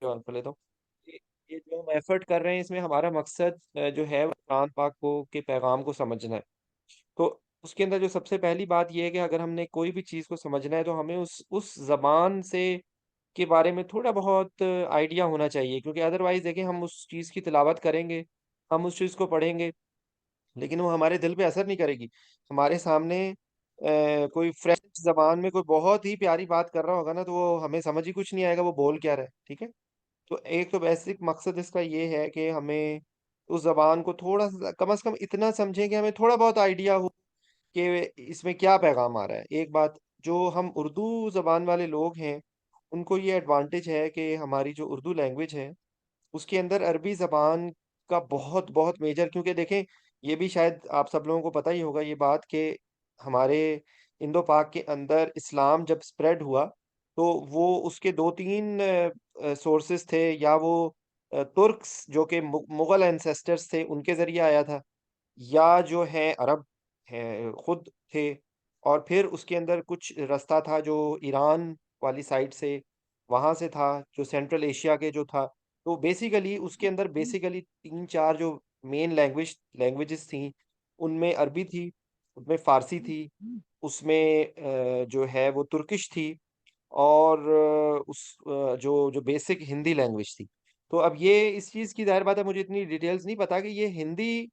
جوان کر لیتا ہوں۔ یہ یہ جو ہم ایفرٹ کر رہے ہیں اس میں ہمارا مقصد جو ہے وہ قرآن پاک کو کے پیغام کو سمجھنا ہے۔ تو اس کے اندر جو سب سے پہلی بات یہ ہے کہ اگر ہم نے کوئی بھی چیز کو سمجھنا ہے تو ہمیں اس زبان سے کے بارے میں تھوڑا بہت آئیڈیا ہونا چاہیے، کیونکہ ادروائز دیکھیں ہم اس چیز کی تلاوت کریں گے، ہم اس چیز کو پڑھیں گے، لیکن وہ ہمارے دل پہ اثر نہیں کرے گی۔ ہمارے سامنے کوئی فرینچ زبان میں کوئی بہت ہی پیاری بات کر رہا ہوگا نا، تو وہ ہمیں سمجھ ہی کچھ نہیں آئے گا وہ بول کیا رہا ہے، ٹھیک ہے؟ تو ایک تو بیسک مقصد اس کا یہ ہے کہ ہمیں اس زبان کو تھوڑا سا کم از کم اتنا سمجھیں کہ ہمیں تھوڑا بہت آئیڈیا ہو کہ اس میں کیا پیغام آ رہا ہے۔ ایک بات جو ہم اردو زبان والے لوگ ہیں، ان کو یہ ایڈوانٹیج ہے کہ ہماری جو اردو لینگویج ہے اس کے اندر عربی زبان کا بہت بہت میجر، کیونکہ دیکھیں یہ بھی شاید آپ سب لوگوں کو پتہ ہی ہوگا یہ بات کہ ہمارے اندو پاک کے اندر اسلام جب سپریڈ ہوا تو وہ اس کے دو تین سورسز تھے، یا وہ ترکس جو کہ مغل اینسیسٹرز تھے ان کے ذریعے آیا تھا، یا جو ہیں عرب ہیں خود تھے، اور پھر اس کے اندر کچھ رستہ تھا جو ایران والی سائڈ سے وہاں سے تھا، جو سینٹرل ایشیا کے جو تھا۔ تو بیسیکلی اس کے اندر بیسیکلی تین چار جو مین لینگویجز تھیں، ان میں عربی تھی، اس میں فارسی تھی، اس میں جو ہے وہ ترکش تھی، اور جو بیسک ہندی لینگویج تھی۔ تو اب یہ اس چیز کی ظاہر بات ہے، مجھے اتنی ڈیٹیلز نہیں پتا کہ یہ ہندی،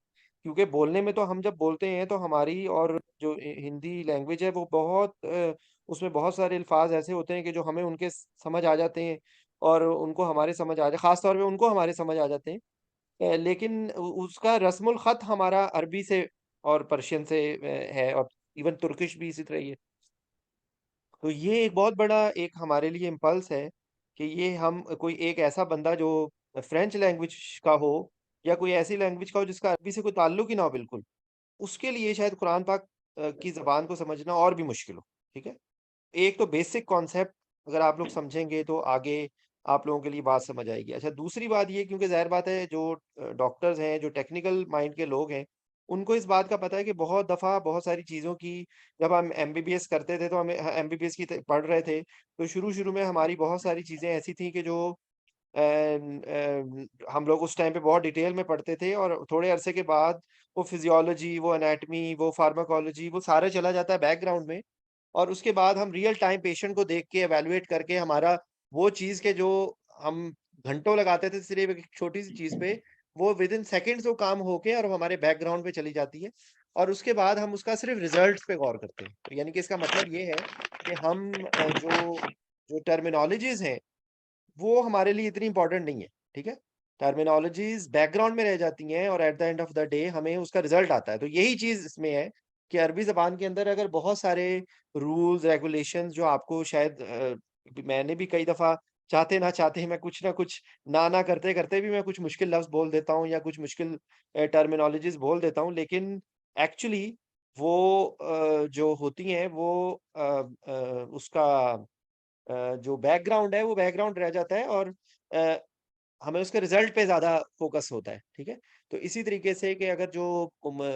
کیونکہ بولنے میں تو ہم جب بولتے ہیں تو ہماری اور جو ہندی لینگویج ہے وہ بہت اس میں بہت سارے الفاظ ایسے ہوتے ہیں کہ جو ہمیں ان کے سمجھ آ جاتے ہیں، اور ان کو ہمارے سمجھ آ جائے، خاص طور پہ ان کو ہمارے سمجھ آ جاتے ہیں۔ لیکن اس کا رسم الخط ہمارا عربی سے اور پرشین سے ہے، اور ایون ترکش بھی اسی طرح ہی ہے۔ تو یہ ایک بہت بڑا ایک ہمارے لیے امپلس ہے کہ یہ ہم کوئی ایک ایسا بندہ جو فرینچ لینگویج کا ہو، یا کوئی ایسی لینگویج کا ہو جس کا عربی سے کوئی تعلق ہی نہ ہو بالکل، اس کے لیے شاید قرآن پاک کی زبان کو سمجھنا اور بھی مشکل ہو، ٹھیک ہے؟ ایک تو بیسک کانسیپٹ اگر آپ لوگ سمجھیں گے تو آگے آپ لوگوں کے لیے بات سمجھ آئے گی۔ اچھا، دوسری بات یہ، کیونکہ ظاہر بات ہے جو ڈاکٹرز ہیں، جو ٹیکنیکل مائنڈ کے لوگ ہیں، ان کو اس بات کا پتہ ہے کہ بہت دفعہ بہت ساری چیزوں کی، جب ہم ایم بی بی ایس کرتے تھے تو ہمیں ایم بی بی ایس کی پڑھ رہے تھے تو شروع میں ہماری بہت ساری چیزیں ایسی تھیں کہ جو ہم لوگ اس ٹائم پہ بہت ڈیٹیل میں پڑھتے تھے، اور تھوڑے عرصے کے بعد وہ فزیولوجی، وہ انیٹمی، وہ فارماکولوجی، وہ سارے چلا جاتا ہے بیک گراؤنڈ میں، اور اس کے بعد ہم ریئل ٹائم پیشنٹ کو دیکھ کے ایویلویٹ کر کے ہمارا وہ چیز کے جو ہم گھنٹوں لگاتے تھے صرف ایک چھوٹی سی چیز پہ، وہ ود ان سیکنڈز وہ کام ہو کے اور ہمارے بیک گراؤنڈ پہ چلی جاتی ہے، اور اس کے بعد ہم اس کا صرف ریزلٹس پہ غور کرتے ہیں۔ تو یعنی کہ اس کا مطلب یہ ہے کہ ہم جو جو ٹرمینالوجیز ہیں وہ ہمارے لیے اتنی امپورٹنٹ نہیں ہے، ٹھیک ہے؟ ٹرمینالوجیز بیک گراؤنڈ میں رہ جاتی ہیں، اور at the end of the day ہمیں اس کا رزلٹ آتا ہے۔ تو یہی چیز اس میں ہے کہ عربی زبان کے اندر اگر بہت سارے رولز ریگولیشنز جو آپ کو شاید میں نے بھی کئی دفعہ چاہتے نہ چاہتے میں کچھ نہ کچھ نہ کرتے کرتے بھی میں کچھ مشکل لفظ بول دیتا ہوں، یا کچھ مشکل ٹرمینالوجیز بول دیتا ہوں، لیکن ایکچولی وہ جو ہوتی ہیں وہ اس کا جو بیک گراؤنڈ ہے وہ بیک گراؤنڈ رہ جاتا ہے، اور آ، ہمیں اس کے رزلٹ پہ زیادہ فوکس ہوتا ہے، ٹھیک ہے؟ تو اسی طریقے سے کہ اگر جو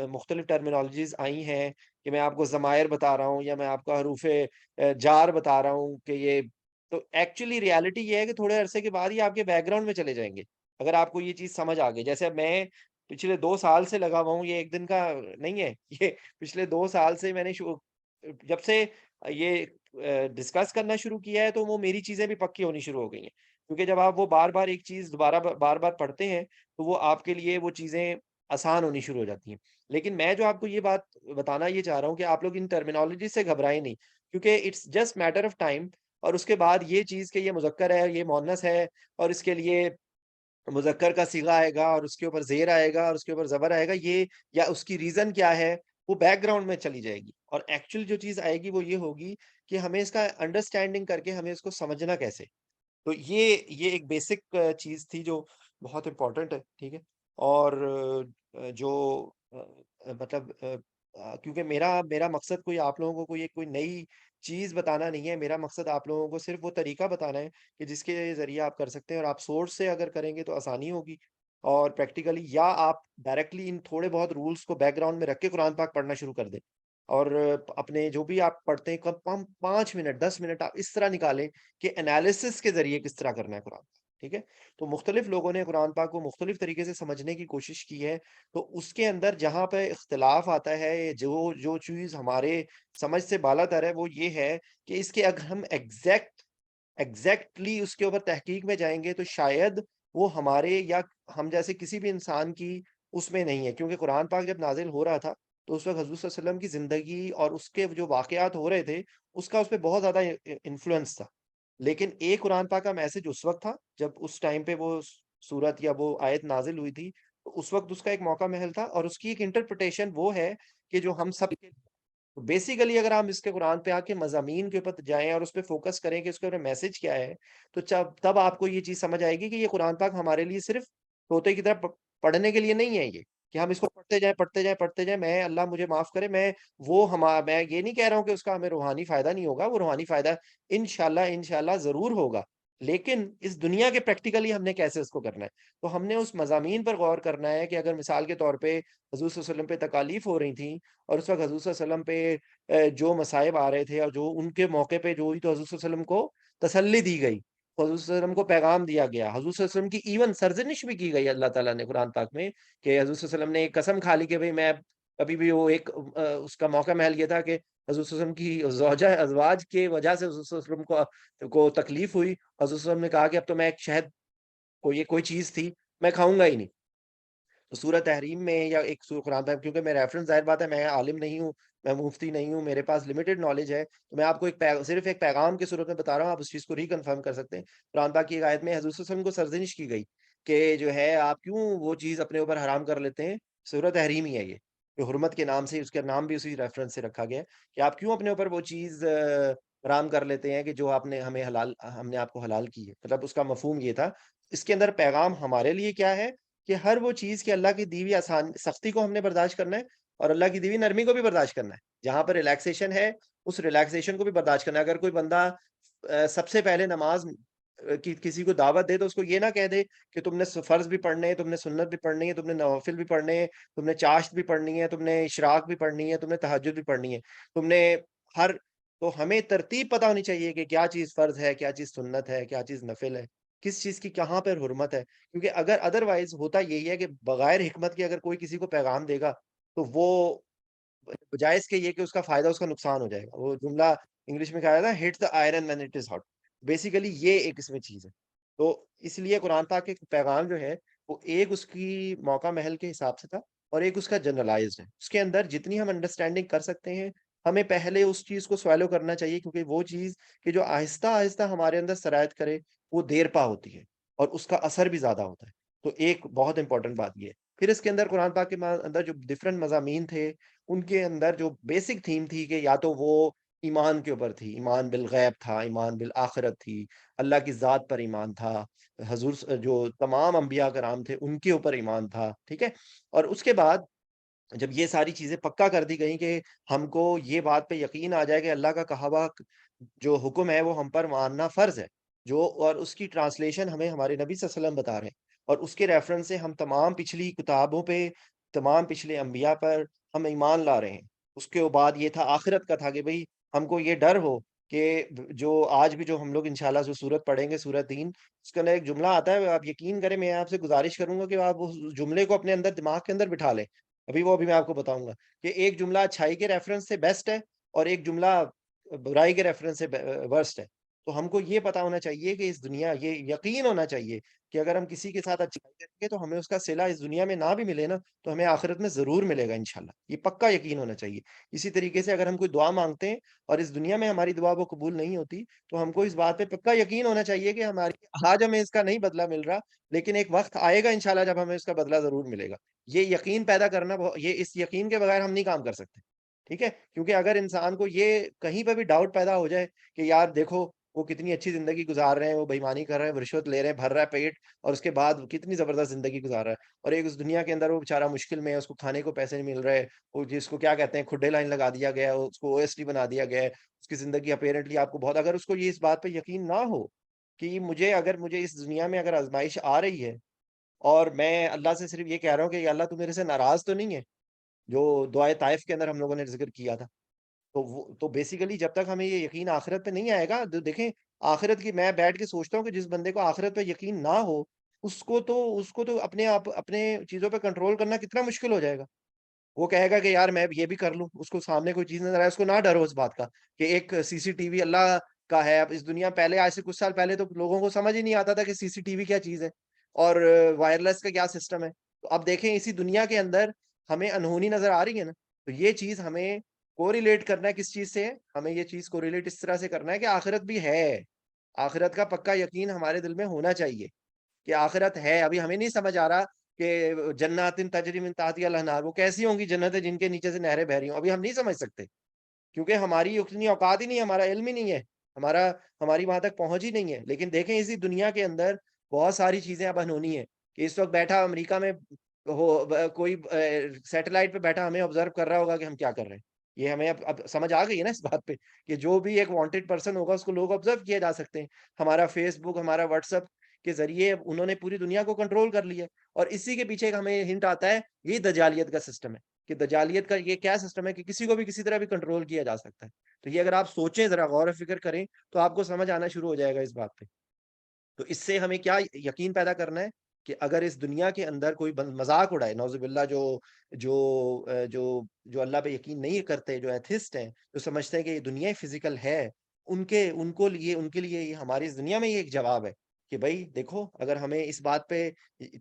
مختلف ٹرمینالوجیز آئی ہیں، کہ میں آپ کو ضمائر بتا رہا ہوں، یا میں آپ کو حروف جار بتا رہا ہوں کہ یہ، تو ایکچولی ریالٹی یہ ہے کہ تھوڑے عرصے کے بعد ہی آپ کے بیک گراؤنڈ میں چلے جائیں گے اگر آپ کو یہ چیز سمجھ آ گئی۔ جیسے میں پچھلے 2 سال سے لگا ہوا ہوں، یہ ایک دن کا نہیں ہے یہ پچھلے 2 سال سے میں نے جب سے یہ ڈسکس کرنا شروع کیا ہے تو وہ میری چیزیں بھی پکی ہونی شروع ہو گئی ہیں، کیونکہ جب آپ وہ بار بار ایک چیز دوبارہ بار بار پڑھتے ہیں تو وہ آپ کے لیے وہ چیزیں آسان ہونی شروع ہو جاتی ہیں۔ لیکن میں جو آپ کو یہ بات بتانا یہ چاہ رہا ہوں کہ آپ لوگ ان ٹرمینالوجی سے گھبرائیں نہیں، کیونکہ it's just matter of time, اور اس کے بعد یہ چیز کہ یہ مذکر ہے، یہ مؤنث ہے، اور اس کے لیے مذکر کا صیغہ آئے گا، اور اس کے اوپر زیر آئے گا، اور اس کے اوپر زبر آئے گا، یہ یا اس کی ریزن کیا ہے وہ بیک گراؤنڈ میں چلی جائے گی، اور ایکچوئل جو چیز آئے گی وہ یہ ہوگی کہ ہمیں اس کا انڈرسٹینڈنگ کر کے ہمیں اس کو سمجھنا کیسے۔ تو یہ ایک بیسک چیز تھی جو بہت امپورٹنٹ ہے، ٹھیک ہے؟ اور جو مطلب کیونکہ میرا مقصد کوئی آپ لوگوں کو کوئی نئی چیز بتانا نہیں ہے، میرا مقصد آپ لوگوں کو صرف وہ طریقہ بتانا ہے کہ جس کے ذریعے آپ کر سکتے ہیں، اور آپ سورس سے اگر کریں گے تو آسانی ہوگی، اور پریکٹیکلی، یا آپ ڈائریکٹلی ان تھوڑے بہت رولز کو بیک گراؤنڈ میں رکھ کے قرآن پاک پڑھنا شروع کر دیں، اور اپنے جو بھی آپ پڑھتے ہیں کم 5 منٹ 10 منٹ آپ اس طرح نکالیں کہ انالیسس کے ذریعے کس طرح کرنا ہے قرآن، ٹھیک ہے؟ تو مختلف لوگوں نے قرآن پاک کو مختلف طریقے سے سمجھنے کی کوشش کی ہے، تو اس کے اندر جہاں پہ اختلاف آتا ہے، جو چیز ہمارے سمجھ سے بالا تر ہے وہ یہ ہے کہ اس کے اگر ہم ایگزیکٹلی اس کے اوپر تحقیق میں جائیں گے تو شاید وہ ہمارے یا ہم جیسے کسی بھی انسان کی اس میں نہیں ہے، کیونکہ قرآن پاک جب نازل ہو رہا تھا تو اس وقت حضور صلی اللہ علیہ وسلم کی زندگی اور اس کے جو واقعات ہو رہے تھے اس کا اس پہ بہت زیادہ انفلوئنس تھا، لیکن ایک قرآن پاک کا میسج اس وقت تھا جب اس ٹائم پہ وہ سورت یا وہ آیت نازل ہوئی تھی، تو اس وقت اس کا ایک موقع محل تھا اور اس کی ایک انٹرپریٹیشن وہ ہے کہ جو ہم سب کے بیسیکلی اگر ہم اس کے قرآن پہ آ کے مضامین کے اوپر جائیں اور اس پہ فوکس کریں کہ اس کے اوپر میسج کیا ہے، تو تب آپ کو یہ چیز سمجھ آئے گی کہ یہ قرآن پاک ہمارے لیے صرف طوطے کی طرح پڑھنے کے لیے نہیں ہے یہ، کہ ہم اس کو پڑھتے جائیں پڑھتے جائیں پڑھتے جائیں، میں اللہ مجھے معاف کرے، میں یہ نہیں کہہ رہا ہوں کہ اس کا ہمیں روحانی فائدہ نہیں ہوگا، وہ روحانی فائدہ انشاءاللہ ضرور ہوگا، لیکن اس دنیا کے پریکٹیکلی ہم نے کیسے اس کو کرنا ہے، تو ہم نے اس مضامین پر غور کرنا ہے کہ اگر مثال کے طور پہ حضور صلی اللہ علیہ وسلم پہ تکالیف ہو رہی تھیں اور اس وقت حضور صلی اللہ علیہ وسلم پہ جو مصائب آ رہے تھے اور جو ان کے موقع پہ جو ہوئی تو حضور صلی اللہ علیہ وسلم کو تسلی دی گئی، حضور صلی اللہ علیہ وسلم کو پیغام دیا گیا، حضور صلی اللہ علیہ وسلم کی ایون سرزنش بھی کی گئی اللہ تعالیٰ نے قرآن پاک میں، کہ حضور صلی اللہ علیہ وسلم نے ایک قسم کھا لی کہ بھئی میں کبھی بھی وہ ایک اس کا موقع محل یہ تھا کہ حضور صلی اللہ علیہ وسلم کی ازواج کی وجہ سے حضور صلی اللہ علیہ وسلم کو تکلیف ہوئی، حضور صلی اللہ علیہ وسلم نے کہا کہ اب تو میں ایک شہد کوئی چیز تھی میں کھاؤں گا ہی نہیں، تو سورہ تحریم میں یا ایک سورہ قرآن پاک، کیونکہ میں ریفرنس ظاہر بات ہے میں عالم نہیں ہوں، میں مفتی نہیں ہوں، میرے پاس لمیٹڈ نالج ہے، تو میں آپ کو صرف ایک پیغام کے صورت میں بتا رہا ہوں، آپ اس چیز کو ریکنفرم کر سکتے ہیں۔ قرآن پاک کی ایک آیت میں حضور صلی اللہ علیہ وسلم کو سرزنش کی گئی کہ جو ہے آپ کیوں وہ چیز اپنے اوپر حرام کر لیتے ہیں، سورہ تحریم ہی ہے یہ، جو حرمت کے نام سے اس کا نام بھی اسی ریفرنس سے رکھا گیا ہے کہ آپ کیوں اپنے اوپر وہ چیز حرام کر لیتے ہیں کہ جو آپ نے ہم نے آپ کو حلال کی ہے، مطلب اس کا مفہوم یہ تھا۔ اس کے اندر پیغام ہمارے لیے کیا ہے کہ ہر وہ چیز کہ اللہ کی دی ہوئی سختی کو ہم نے برداشت کرنا ہے اور اللہ کی دی ہوئی نرمی کو بھی برداشت کرنا ہے، جہاں پر ریلیکسیشن ہے اس ریلیکسیشن کو بھی برداشت کرنا ہے۔ اگر کوئی بندہ سب سے پہلے نماز کسی کو دعوت دے تو اس کو یہ نہ کہہ دے کہ تم نے فرض بھی پڑھنے ہیں، تم نے سنت بھی پڑھنی ہے، تم نے نوافل بھی پڑھنے ہیں، تم نے چاشت بھی پڑھنی ہے، تم نے اشراق بھی پڑھنی ہے، تم نے تہجد بھی پڑھنی ہے، تم نے ہر تو ہمیں ترتیب پتہ ہونی چاہیے کہ کیا چیز فرض ہے، کیا چیز سنت ہے، کیا چیز نفل ہے، کس چیز کی کہاں پر حرمت ہے، کیونکہ اگر ادروائز ہوتا یہی ہے کہ بغیر حکمت کے اگر کوئی کسی کو پیغام دے گا تو وہ بجائے اس کے یہ کہ اس کا فائدہ اس کا نقصان ہو جائے گا، وہ جملہ انگلش میں کہا جاتا ہے hit the iron when it is hot, basically یہ ایک اس میں چیز ہے، تو اس لیے قرآن پاک کے پیغام جو ہے وہ ایک اس کی موقع محل کے حساب سے تھا اور ایک اس کا جنرلائزڈ ہے، اس کے اندر جتنی ہم انڈرسٹینڈنگ کر سکتے ہیں ہمیں پہلے اس چیز کو سوالو کرنا چاہیے، کیونکہ وہ چیز کہ جو آہستہ آہستہ ہمارے اندر سرایت کرے وہ دیر پا ہوتی ہے اور اس کا اثر بھی زیادہ ہوتا ہے، تو ایک بہت امپورٹنٹ بات یہ ہے۔ پھر اس کے اندر قرآن پاک کے اندر جو ڈفرنٹ مضامین تھے ان کے اندر جو بیسک تھیم تھی کہ یا تو وہ ایمان کے اوپر تھی، ایمان بالغیب تھا، ایمان بالآخرت تھی، اللہ کی ذات پر ایمان تھا، جو تمام انبیاء کرام تھے ان کے اوپر ایمان تھا، ٹھیک ہے، اور اس کے بعد جب یہ ساری چیزیں پکا کر دی گئی کہ ہم کو یہ بات پہ یقین آ جائے کہ اللہ کا کہا ہوا جو حکم ہے وہ ہم پر ماننا فرض ہے، جو اور اس کی ٹرانسلیشن ہمیں ہمارے نبی صلی اللہ علیہ وسلم بتا رہے ہیں، اور اس کے ریفرنس سے ہم تمام پچھلی کتابوں پہ، تمام پچھلے انبیاء پر ہم ایمان لا رہے ہیں۔ اس کے بعد یہ تھا آخرت کا تھا کہ بھئی ہم کو یہ ڈر ہو کہ جو آج بھی جو ہم لوگ انشاءاللہ جو سورت پڑھیں گے سورہ 3، اس کے اندر ایک جملہ آتا ہے، آپ یقین کریں میں آپ سے گزارش کروں گا کہ آپ اس جملے کو اپنے اندر دماغ کے اندر بٹھا لیں، ابھی میں آپ کو بتاؤں گا کہ ایک جملہ اچھائی کے ریفرنس سے بیسٹ ہے اور ایک جملہ برائی کے ریفرنس سے ورسٹ ہے، تو ہم کو یہ پتا ہونا چاہیے کہ اس دنیا یہ یقین ہونا چاہیے کہ اگر ہم کسی کے ساتھ اچھائی کریں گے تو ہمیں اس کا صلہ اس دنیا میں نہ بھی ملے نا تو ہمیں آخرت میں ضرور ملے گا انشاءاللہ، یہ پکا یقین ہونا چاہیے۔ اسی طریقے سے اگر ہم کوئی دعا مانگتے ہیں اور اس دنیا میں ہماری دعا وہ قبول نہیں ہوتی تو ہم کو اس بات پہ پکا یقین ہونا چاہیے کہ ہماری آج ہمیں اس کا نہیں بدلہ مل رہا، لیکن ایک وقت آئے گا انشاءاللہ جب ہمیں اس کا بدلہ ضرور ملے گا۔ یہ یقین پیدا کرنا یہ اس یقین کے بغیر ہم نہیں کام کر سکتے، ٹھیک ہے، کیونکہ اگر انسان کو یہ کہیں پہ بھی ڈاؤٹ پیدا ہو جائے کہ یار دیکھو وہ کتنی اچھی زندگی گزار رہے ہیں، وہ بےایمانی کر رہے ہیں، رشوت لے رہے ہیں، بھر رہا ہے پیٹ، اور اس کے بعد کتنی زبردست زندگی گزار رہا ہے، اور ایک اس دنیا کے اندر وہ بیچارہ مشکل میں ہے، اس کو کھانے کو پیسے نہیں مل رہے، وہ جس کو کیا کہتے ہیں کھڈے لائن لگا دیا گیا ہے، اس کو او ایس ٹی بنا دیا گیا ہے، اس کی زندگی اپیرنٹلی آپ کو بہت، اگر اس کو یہ اس بات پہ یقین نہ ہو کہ مجھے اس دنیا میں اگر آزمائش آ رہی ہے اور میں اللہ سے صرف یہ کہہ رہا ہوں کہ یا اللہ تو میرے سے ناراض تو نہیں ہے، جو دعائے طائف کے اندر ہم لوگوں نے ذکر کیا تھا، تو بیسیکلی جب تک ہمیں یہ یقین آخرت پہ نہیں آئے گا، دیکھیں آخرت کی میں بیٹھ کے سوچتا ہوں کہ جس بندے کو آخرت پہ یقین نہ ہو، اس کو تو اپنے آپ اپنے چیزوں پہ کنٹرول کرنا کتنا مشکل ہو جائے گا۔ وہ کہے گا کہ یار میں یہ بھی کر لوں، اس کو سامنے کوئی چیز نظر آئے، اس کو نہ ڈر ہو اس بات کا کہ ایک سی سی ٹی وی اللہ کا ہے۔ اب اس دنیا پہلے آج سے کچھ سال پہلے تو لوگوں کو سمجھ ہی نہیں آتا تھا کہ سی سی ٹی وی کیا چیز ہے اور وائرلیس کا کیا سسٹم ہے۔ تو اب دیکھیں اسی دنیا کے اندر ہمیں انہونی نظر آ رہی ہے نا، تو یہ چیز ہمیں کوریلیٹ کرنا ہے کس چیز سے ہے؟ ہمیں یہ چیز کوریلیٹ اس طرح سے کرنا ہے کہ آخرت بھی ہے، آخرت کا پکا یقین ہمارے دل میں ہونا چاہیے کہ آخرت ہے۔ ابھی ہمیں نہیں سمجھ آ رہا کہ جنات تجری من تحتها الانہار وہ کیسی ہوں گی جنتیں جن کے نیچے سے نہریں بہ رہی ہوں، ابھی ہم نہیں سمجھ سکتے کیونکہ ہماری اتنی اوقات ہی نہیں ہے، ہمارا علم ہی نہیں ہے، ہماری وہاں تک پہنچ ہی نہیں ہے۔ لیکن دیکھیں اسی دنیا کے اندر بہت ساری چیزیں اب انہونی ہیں کہ اس وقت بیٹھا امریکہ میں کوئی سیٹلائٹ پہ بیٹھا ہمیں آبزرو کر رہا ہوگا کہ ہم کیا کر رہے ہیں۔ یہ ہمیں اب سمجھ آ گئی ہے نا اس بات پہ کہ جو بھی ایک وانٹڈ پرسن ہوگا اس کو لوگ آبزرو کیا جا سکتے ہیں۔ ہمارا فیس بک، ہمارا واٹس ایپ کے ذریعے انہوں نے پوری دنیا کو کنٹرول کر لیا، اور اسی کے پیچھے ہمیں ہنٹ آتا ہے یہ دجالیت کا سسٹم ہے کہ دجالیت کا یہ کیا سسٹم ہے کہ کسی کو بھی کسی طرح بھی کنٹرول کیا جا سکتا ہے۔ تو یہ اگر آپ سوچیں، ذرا غور و فکر کریں تو آپ کو سمجھ آنا شروع ہو جائے گا اس بات پہ۔ تو اس سے ہمیں کیا یقین پیدا کرنا ہے کہ اگر اس دنیا کے اندر کوئی مذاق اڑائے، نعوذ باللہ، جو جو اللہ پہ یقین نہیں کرتے، جو ایتھسٹ ہیں، جو سمجھتے ہیں کہ یہ دنیا فزیکل ہے، ان کے لیے یہ ہماری اس دنیا میں یہ ایک جواب ہے کہ بھائی دیکھو، اگر ہمیں اس بات پہ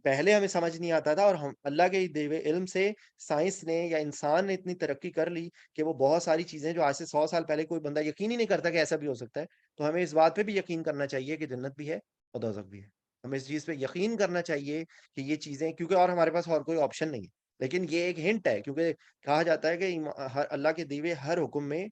پہلے ہمیں سمجھ نہیں آتا تھا، اور ہم اللہ کے دیے ہوئے علم سے سائنس نے یا انسان نے اتنی ترقی کر لی کہ وہ بہت ساری چیزیں جو آج سے 100 سال پہلے کوئی بندہ یقین ہی نہیں کرتا کہ ایسا بھی ہو سکتا ہے، تو ہمیں اس بات پہ بھی یقین کرنا چاہیے کہ جنت بھی ہے اور دوزخ بھی ہے۔ ہمیں اس چیز پہ یقین کرنا چاہیے کہ یہ چیزیں، کیونکہ اور ہمارے پاس اور کوئی آپشن نہیں ہے۔ لیکن یہ ایک ہنٹ ہے، کیونکہ کہا جاتا ہے کہ اللہ کے دیے ہوئے ہر حکم میں،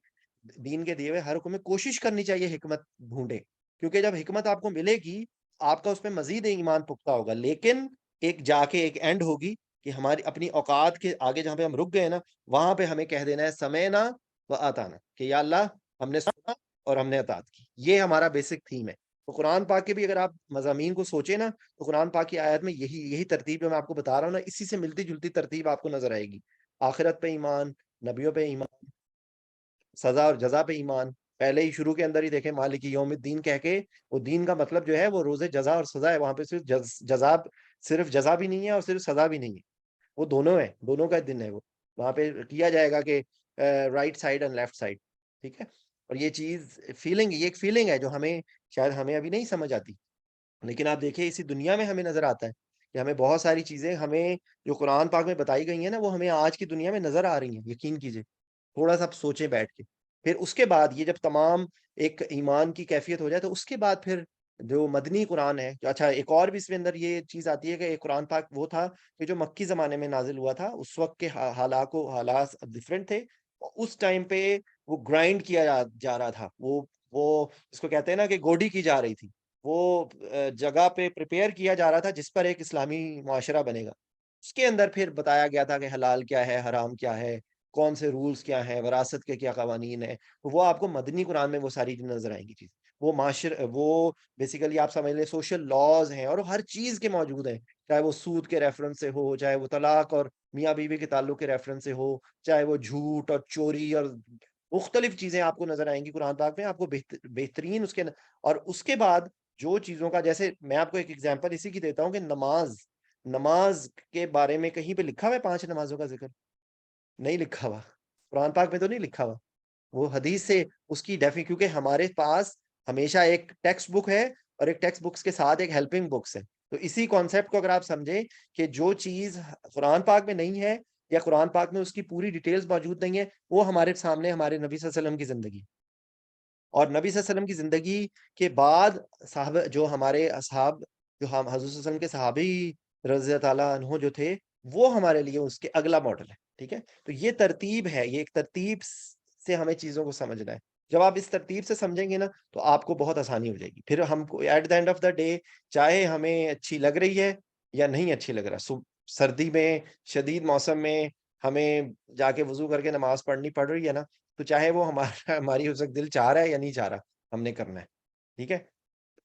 دین کے دیے ہوئے ہر حکم میں کوشش کرنی چاہیے حکمت ڈھونڈے، کیونکہ جب حکمت آپ کو ملے گی آپ کا اس پہ مزید ایمان پختہ ہوگا۔ لیکن ایک جا کے ایک اینڈ ہوگی کہ ہماری اپنی اوقات کے آگے جہاں پہ ہم رک گئے نا، وہاں پہ ہمیں کہہ دینا ہے سمعنا و اطعنا، کہ یا اللہ ہم نے سنا اور ہم نے اطاعت کی۔ یہ ہمارا بیسک تھیم ہے۔ تو قرآن پاک کے بھی اگر آپ مضامین کو سوچیں نا، تو قرآن پاک کی آیت میں یہی ترتیب جو میں آپ کو بتا رہا ہوں نا، اسی سے ملتی جلتی ترتیب آپ کو نظر آئے گی۔ آخرت پہ ایمان، نبیوں پہ ایمان، سزا اور جزا پہ ایمان۔ پہلے ہی شروع کے اندر ہی دیکھیں مالک یوم الدین کہہ کے، وہ دین کا مطلب جو ہے وہ روز جزا اور سزا ہے۔ وہاں پہ صرف جزا بھی نہیں ہے اور صرف سزا بھی نہیں ہے، وہ دونوں ہے، دونوں کا دن ہے وہ۔ وہاں پہ کیا جائے گا کہ right side and left side, ٹھیک ہے۔ اور یہ چیز فیلنگ، یہ ایک فیلنگ ہے جو ہمیں شاید ہمیں ابھی نہیں سمجھ آتی، لیکن آپ دیکھیں اسی دنیا میں ہمیں نظر آتا ہے کہ ہمیں بہت ساری چیزیں ہمیں جو قرآن پاک میں بتائی گئی ہیں نا، وہ ہمیں آج کی دنیا میں نظر آ رہی ہیں، یقین کیجئے۔ تھوڑا سا آپ سوچیں بیٹھ کے، پھر اس کے بعد یہ جب تمام ایک ایمان کی کیفیت ہو جائے تو اس کے بعد پھر جو مدنی قرآن ہے، اچھا ایک اور بھی اس میں اندر یہ چیز آتی ہے کہ ایک قرآن پاک وہ تھا کہ جو مکی زمانے میں نازل ہوا تھا، اس وقت کے حالات ڈفرینٹ تھے۔ اس ٹائم پہ وہ گرائنڈ کیا جا رہا تھا، وہ اس کو کہتے ہیں نا کہ گوڈی کی جا رہی تھی، وہ جگہ پہ پریپیئر کیا جا رہا تھا جس پر ایک اسلامی معاشرہ بنے گا۔ اس کے اندر پھر بتایا گیا تھا کہ حلال کیا ہے، حرام کیا ہے، کون سے رولز کیا ہیں، وراثت کے کیا قوانین ہیں۔ وہ آپ کو مدنی قرآن میں وہ ساری نظر آئیں گی چیز۔ وہ بیسیکلی آپ سمجھ لیں سوشل لاز ہیں، اور ہر چیز کے موجود ہیں، چاہے وہ سود کے ریفرنس سے ہو، چاہے وہ طلاق اور میاں بیوی کے تعلق کے ریفرنس سے ہو، چاہے وہ جھوٹ اور چوری اور مختلف چیزیں آپ کو نظر آئیں گی قرآن پاک میں۔ آپ کو بہترین اس کے اور اس کے بعد جو چیزوں کا، جیسے میں آپ کو ایک ایگزامپل اسی کی دیتا ہوں کہ نماز کے بارے میں کہیں پہ لکھا ہوا ہے 5 نمازوں کا ذکر؟ نہیں لکھا ہوا، قرآن پاک میں تو نہیں لکھا ہوا۔ وہ حدیث سے اس کی کیونکہ ہمارے پاس ہمیشہ ایک ٹیکسٹ بک ہے، اور ایک ٹیکسٹ بکس کے ساتھ ایک ہیلپنگ بکس ہے۔ تو اسی کانسیپٹ کو اگر آپ سمجھیں کہ جو چیز قرآن پاک میں نہیں ہے، یا قرآن پاک میں اس کی پوری ڈیٹیلز موجود نہیں ہے، وہ ہمارے سامنے ہمارے نبی صلی اللہ علیہ وسلم کی زندگی، اور نبی صلی اللہ علیہ وسلم کی زندگی کے بعد جو ہمارے اصحاب، جو ہم حضرت صلی اللہ علیہ وسلم کے صحابی رضی اللہ تعالیٰ عنہ جو تھے، وہ ہمارے لیے اس کے اگلا ماڈل ہے، ٹھیک ہے۔ تو یہ ترتیب ہے، یہ ایک ترتیب سے ہمیں چیزوں کو سمجھنا ہے۔ جب آپ اس ترتیب سے سمجھیں گے نا تو آپ کو بہت آسانی ہو جائے گی۔ پھر ہم کو at the end of the day, چاہے ہمیں اچھی لگ رہی ہے یا نہیں اچھی لگ رہا، سردی میں، شدید موسم میں ہمیں جا کے وضو کر کے نماز پڑھنی پڑ رہی ہے نا، تو چاہے وہ ہماری اس وقت دل چاہ رہا ہے یا نہیں چاہ رہا، ہم نے کرنا ہے، ٹھیک ہے۔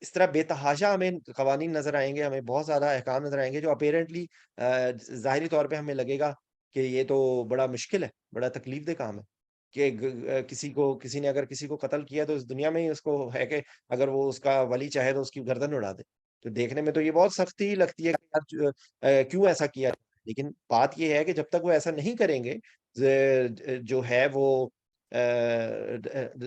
اس طرح بے تحاشا ہمیں قوانین نظر آئیں گے، ہمیں بہت زیادہ احکام نظر آئیں گے جو اپیرنٹلی ظاہری طور پہ ہمیں لگے گا کہ یہ تو بڑا مشکل ہے، بڑا تکلیف دہ کام ہے، کہ کسی نے اگر کسی کو قتل کیا تو اس دنیا میں ہی اس کو ہے کہ اگر وہ اس کا ولی چاہے تو اس کی گردن اڑا دے۔ تو دیکھنے میں تو یہ بہت سختی لگتی ہے کہ یار کیوں ایسا کیا؟ لیکن بات یہ ہے کہ جب تک وہ ایسا نہیں کریں گے جو ہے وہ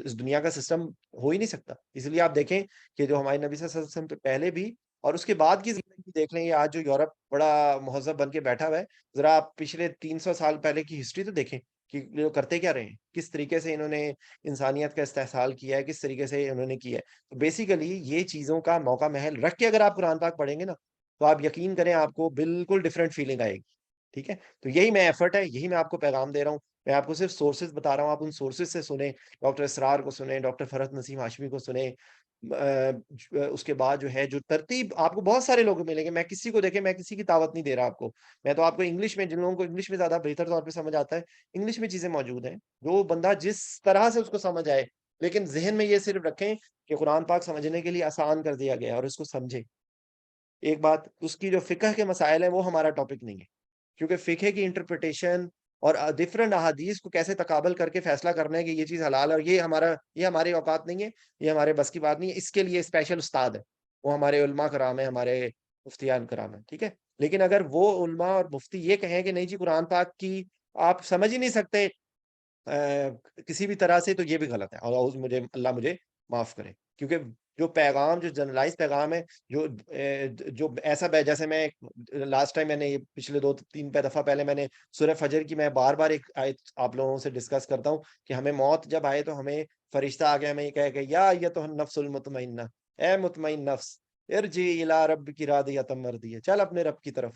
اس دنیا کا سسٹم ہو ہی نہیں سکتا۔ اس لیے آپ دیکھیں کہ جو ہمارے نبی صلی اللہ علیہ وسلم پہ پہلے بھی اور اس کے بعد کی زندگی دیکھ لیں، یہ آج جو یورپ بڑا مہذب بن کے بیٹھا ہوا ہے، ذرا آپ پچھلے 300 سال پہلے کی ہسٹری تو دیکھیں کہ یہ کرتے کیا رہے ہیں، کس طریقے سے انہوں نے انسانیت کا استحصال کیا ہے، کس طریقے سے انہوں نے کیا ہے۔ تو بیسیکلی یہ چیزوں کا موقع محل رکھ کے اگر آپ قرآن پاک پڑھیں گے نا، تو آپ یقین کریں آپ کو بالکل ڈفرینٹ فیلنگ آئے گی۔ ٹھیک ہے، تو یہی میں ایفرٹ ہے، یہی میں آپ کو پیغام دے رہا ہوں۔ میں آپ کو صرف سورسز بتا رہا ہوں، آپ ان سورسز سے سنیں، ڈاکٹر اسرار کو سنیں، ڈاکٹر فرحت نسیم ہاشمی کو سنیں۔ اس کے بعد جو ہے جو ترتیب آپ کو بہت سارے لوگ ملیں گے، میں کسی کو دیکھیں، میں کسی کی دعوت نہیں دے رہا آپ کو، میں تو آپ کو انگلش میں، جن لوگوں کو انگلش میں زیادہ بہتر طور پہ سمجھ آتا ہے، انگلش میں چیزیں موجود ہیں، جو بندہ جس طرح سے اس کو سمجھ آئے، لیکن ذہن میں یہ صرف رکھیں کہ قرآن پاک سمجھنے کے لیے آسان کر دیا گیا ہے اور اس کو سمجھیں۔ ایک بات، اس کی جو فقہ کے مسائل ہیں وہ ہمارا ٹاپک نہیں ہے، کیونکہ فقہ کی انٹرپریٹیشن اور ڈفرنٹ احادیث کو کیسے تقابل کر کے فیصلہ کرنا ہے کہ یہ چیز حلال ہے اور یہ ہماری اوقات نہیں ہے، یہ ہمارے بس کی بات نہیں ہے۔ اس کے لیے اسپیشل استاد ہے، وہ ہمارے علماء کرام ہیں، ہمارے مفتیان کرام ہیں، ٹھیک ہے۔ لیکن اگر وہ علماء اور مفتی یہ کہیں کہ نہیں جی قرآن پاک کی آپ سمجھ ہی نہیں سکتے کسی بھی طرح سے، تو یہ بھی غلط ہے، اور اللہ مجھے معاف کرے، کیونکہ جو پیغام، جو جنرلائز پیغام ہے، جو ایسا جیسے میں لاسٹ ٹائم میں نے پچھلے 2-3 دفعہ پہلے میں نے سورہ فجر کی میں بار بار ایک آیت آپ لوگوں سے ڈسکس کرتا ہوں کہ ہمیں موت جب آئے تو ہمیں فرشتہ آ کے ہمیں یہ کہے کہ یا ایتھا النفس المطمئنہ، اے مطمئن نفس، ارجی الی ربک راضیۃ مرضیہ، چل اپنے رب کی طرف،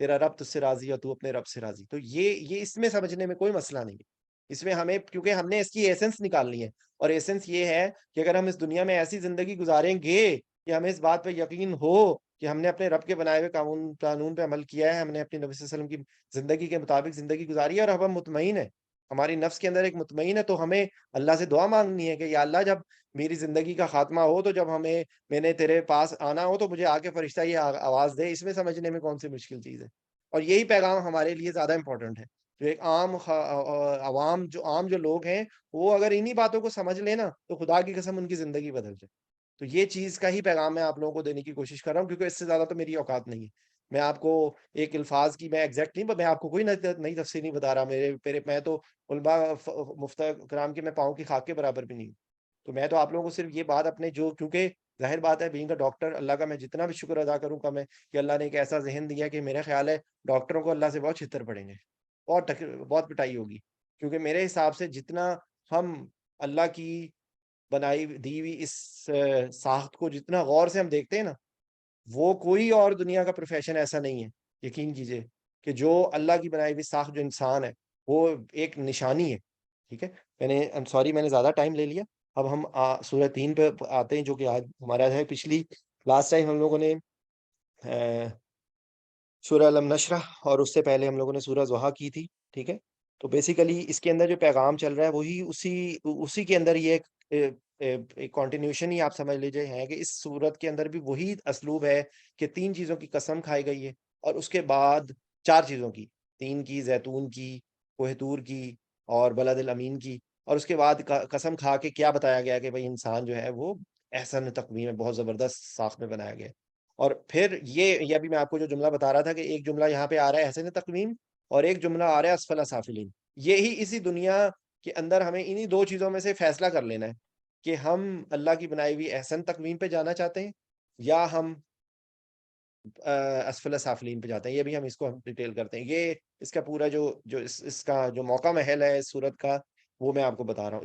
تیرا رب تجھ سے راضی ہے، تو اپنے رب سے راضی۔ تو یہ اس میں سمجھنے میں کوئی مسئلہ نہیں ہے، اس میں ہمیں، کیونکہ ہم نے اس کی ایسنس نکالنی ہے، اور ایسنس یہ ہے کہ اگر ہم اس دنیا میں ایسی زندگی گزاریں گے کہ ہمیں اس بات پہ یقین ہو کہ ہم نے اپنے رب کے بنائے ہوئے قانون پہ عمل کیا ہے، ہم نے اپنے نبی صلی اللہ علیہ وسلم کی زندگی کے مطابق زندگی گزاری ہے، اور اب ہم مطمئن ہیں، ہماری نفس کے اندر ایک مطمئن ہے، تو ہمیں اللہ سے دعا مانگنی ہے کہ یا اللہ جب میری زندگی کا خاتمہ ہو، تو جب میں نے تیرے پاس آنا ہو تو مجھے آ کے فرشتہ یہ آواز دے۔ اس میں سمجھنے میں کون سی مشکل چیز ہے؟ اور یہی پیغام ہمارے لیے زیادہ امپورٹنٹ ہے۔ جو ایک عام جو لوگ ہیں، وہ اگر انہی باتوں کو سمجھ لیں نا، تو خدا کی قسم ان کی زندگی بدل جائے۔ تو یہ چیز کا ہی پیغام میں آپ لوگوں کو دینے کی کوشش کر رہا ہوں، کیونکہ اس سے زیادہ تو میری اوقات نہیں ہے۔ میں آپ کو ایک الفاظ کی میں ایگزیکٹ نہیں، میں آپ کو کوئی نئی تفسیر نہیں بتا رہا، میں تو علماء مفتیٰ کرام کے میں پاؤں کی خاک کے برابر بھی نہیں ہوں۔ تو میں تو آپ لوگوں کو صرف یہ بات اپنے جو، کیونکہ ظاہر بات ہے بینگ اے ڈاکٹر، اللہ کا میں جتنا بھی شکر ادا کروں کم ہے کہ اللہ نے ایک ایسا ذہن دیا کہ میرا خیال ہے ڈاکٹروں کو اللہ سے بہت چھتر پڑیں گے، بہت پٹائی ہوگی، کیونکہ میرے حساب سے جتنا ہم اللہ کی بنائی دی ہوئی اس ساخت کو جتنا غور سے ہم دیکھتے ہیں نا، وہ کوئی اور دنیا کا پروفیشن ایسا نہیں ہے، یقین کیجئے، کہ جو اللہ کی بنائی ہوئی ساخت جو انسان ہے وہ ایک نشانی ہے۔ ٹھیک ہے، سوری میں نے زیادہ ٹائم لے لیا۔ اب ہم سورہ 3 پہ آتے ہیں، جو کہ آج ہمارا ہے۔ لاسٹ ٹائم ہم لوگوں نے سورہ علم نشرح، اور اس سے پہلے ہم لوگوں نے سورہ ضحیٰ کی تھی، ٹھیک ہے۔ تو بیسیکلی اس کے اندر جو پیغام چل رہا ہے وہی اسی کے اندر یہ ایک کنٹینیوشن ہی آپ سمجھ لیجئے ہے، کہ اس صورت کے اندر بھی وہی اسلوب ہے کہ 3 چیزوں کی قسم کھائی گئی ہے، اور اس کے بعد 4 چیزوں کی، 3 کی، زیتون کی، کوہ طور کی، اور بلد الامین کی، اور اس کے بعد قسم کھا کے کیا بتایا گیا کہ بھئی انسان جو ہے وہ احسن تقویم ہے، بہت زبردست ساخت میں بنایا گیا ہے۔ اور پھر یہ ابھی میں آپ کو جو جملہ بتا رہا تھا کہ ایک جملہ یہاں پہ آ رہا ہے احسن تقویم، اور ایک جملہ آ رہا ہے اسفل سافلین۔ یہی اسی دنیا کے اندر ہمیں انہی 2 چیزوں میں سے فیصلہ کر لینا ہے کہ ہم اللہ کی بنائی ہوئی احسن تقویم پہ جانا چاہتے ہیں، یا ہم اسفل سافلین پہ جاتے ہیں۔ یہ بھی ہم ڈیٹیل کرتے ہیں۔ یہ اس کا پورا جو اس کا جو موقع محل ہے اس صورت کا، وہ میں آپ کو بتا رہا ہوں۔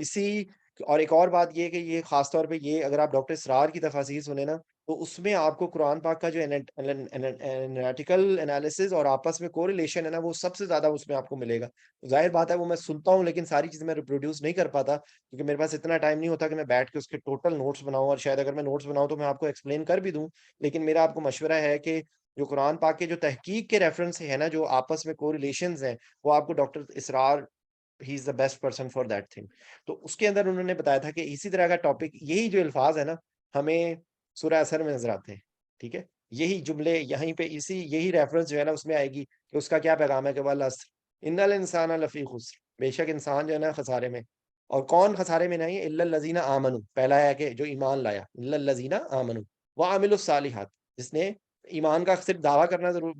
اور ایک اور بات یہ کہ یہ خاص طور پہ یہ اگر آپ ڈاکٹر اسرار کی تفاسیر سنیں نا، تو اس میں آپ کو قرآن پاک کا جو انالیٹیکل انالیسز اور آپس میں کوریلیشن ہے نا، وہ سب سے زیادہ اس میں آپ کو ملے گا۔ ظاہر بات ہے وہ میں سنتا ہوں، لیکن ساری چیزیں میں ریپروڈیوس نہیں کر پاتا، کیونکہ میرے پاس اتنا ٹائم نہیں ہوتا کہ میں بیٹھ کے اس کے ٹوٹل نوٹس بناؤں، اور شاید اگر میں نوٹس بناؤں تو میں آپ کو ایکسپلین کر بھی دوں، لیکن میرا آپ کو مشورہ ہے کہ جو قرآن پاک کے جو تحقیق کے ریفرنس ہے نا، جو آپس میں کوریلیشنز ہیں، وہ آپ کو doctor Israr, he is the best person for that thing. تو اس کے اندر انہوں نے بتایا تھا کہ اسی طرح کا ٹاپک، یہی جو الفاظ ہے نا، ہمیں سورہ اثر میں نظر آتے ہیں، ٹھیک ہے۔ یہی جملے یہیں پہ یہی ریفرنس جو ہے نا اس میں آئے گی کہ اس کا کیا پیغام ہے کہ والعصر ان الانسان لفی خسر، بے شک انسان جو ہے نا خسارے میں. اور کون خسارے میں نہیں ہے؟ الا الذین آمنوا، پہلا ہے کہ جو ایمان لایا، الا الذین آمنوا وعملوا الصالحات. جس نے ایمان کا صرف دعویٰ کرنا ضرور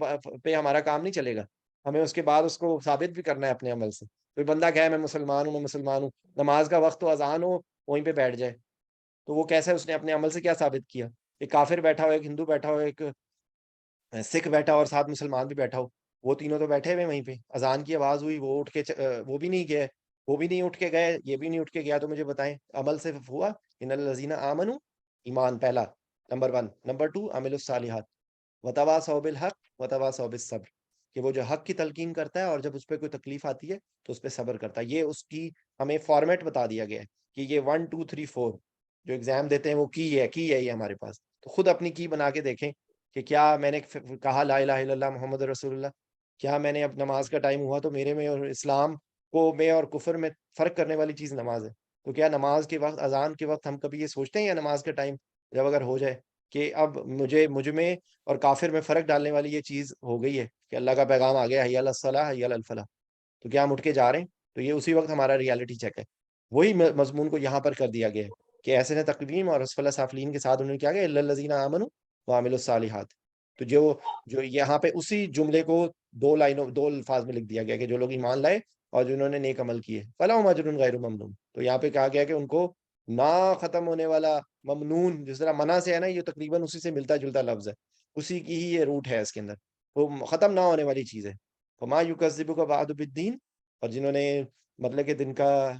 پہ ہمارا کام نہیں چلے گا، ہمیں اس کے بعد اس کو ثابت بھی کرنا ہے اپنے عمل سے. کوئی بندہ کہے میں مسلمان ہوں، میں مسلمان ہوں، نماز کا وقت ہو، اذان ہو، وہیں پہ بیٹھ جائے، تو وہ کیسا ہے؟ اس نے اپنے عمل سے کیا ثابت کیا؟ ایک کافر بیٹھا ہو، ایک ہندو بیٹھا ہو، ایک سکھ بیٹھا ہو، اور ساتھ مسلمان بھی بیٹھا ہو، وہ تینوں تو بیٹھے ہوئے وہیں پہ، اذان کی آواز ہوئی، وہ اٹھ کے وہ بھی نہیں گئے، وہ بھی نہیں اٹھ کے گئے، یہ بھی نہیں اٹھ کے گیا، تو مجھے بتائیں عمل سے ہوا؟ ان الذین آمنوا، ایمان پہلا، نمبر 1. نمبر 2، عمل الصالحات، وتواصوا بالحق وتواصوا بالصبر، کہ وہ جو حق کی تلقین کرتا ہے اور جب اس پہ کوئی تکلیف آتی ہے تو اس پہ صبر کرتا ہے. یہ اس کی ہمیں فارمیٹ بتا دیا گیا ہے کہ یہ 1 2 3 4 جو ایگزام دیتے ہیں وہ کی ہے یہ ہمارے پاس. تو خود اپنی کی بنا کے دیکھیں کہ کیا میں نے کہا لا الہ الا اللہ محمد رسول اللہ، کیا میں نے اب نماز کا ٹائم ہوا تو میرے میں اور اسلام کو میں اور کفر میں فرق کرنے والی چیز نماز ہے. تو کیا نماز کے وقت، اذان کے وقت ہم کبھی یہ سوچتے ہیں، یا نماز کا ٹائم جب اگر ہو جائے کہ اب مجھ میں اور کافر میں فرق ڈالنے والی یہ چیز ہو گئی ہے کہ اللہ کا پیغام آ گیا، حی علی الصلاح حی علی الفلاح، تو کیا ہم اٹھ کے جا رہے ہیں؟ تو یہ اسی وقت ہمارا ریالٹی چیک ہے. وہی مضمون کو یہاں پر کر دیا گیا ہے کہ ایسے نے تقویم اور اسفل سافلین کے ساتھ انہوں نے کیا گیا، الا الذین آمنوا وعملوا الصالحات. تو جو یہاں پہ اسی جملے کو دو الفاظ میں لکھ دیا گیا کہ جو لوگ ایمان لائے اور جنہوں نے نیک عمل کیے، فلہم اجر غیر ممنون. تو یہاں پہ کہا گیا کہ ان کو نہ ختم ہونے والا، ممنون جس طرح منع سے ہے نا، یہ تقریباً اسی سے ملتا جلتا لفظ ہے، اسی کی ہی یہ روٹ ہے اس کے اندر، وہ ختم نہ ہونے والی چیز ہے. فما یکذبک بعد بالدین، اور جنہوں نے مطلب کہ دن کا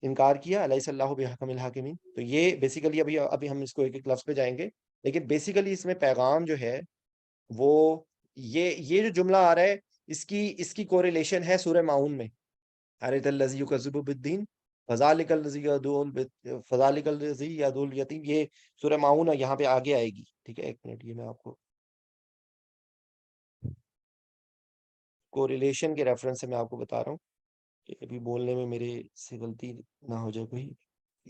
انکار کیا، الیس اللہ بحکم الحاکمین. تو یہ بیسیکلی ابھی ہم اس کو ایک ایک لفظ پہ جائیں گے، لیکن بیسیکلی اس میں پیغام جو ہے وہ یہ جو جملہ آ رہا ہے، اس کی کوریلیشن ہے سورہ معون میں، ارایت الذی یکذب بالدین فذلک الذی یدعو الیتیم. یہ سورہ معون ہے، یہاں پہ آگے آئے گی. ٹھیک ہے، ایک منٹ، یہ میں آپ کو کوریلیشن کے ریفرنس سے میں آپ کو بتا رہا ہوں کہ ابھی بولنے میں میرے سے غلطی نہ ہو جائے کوئی.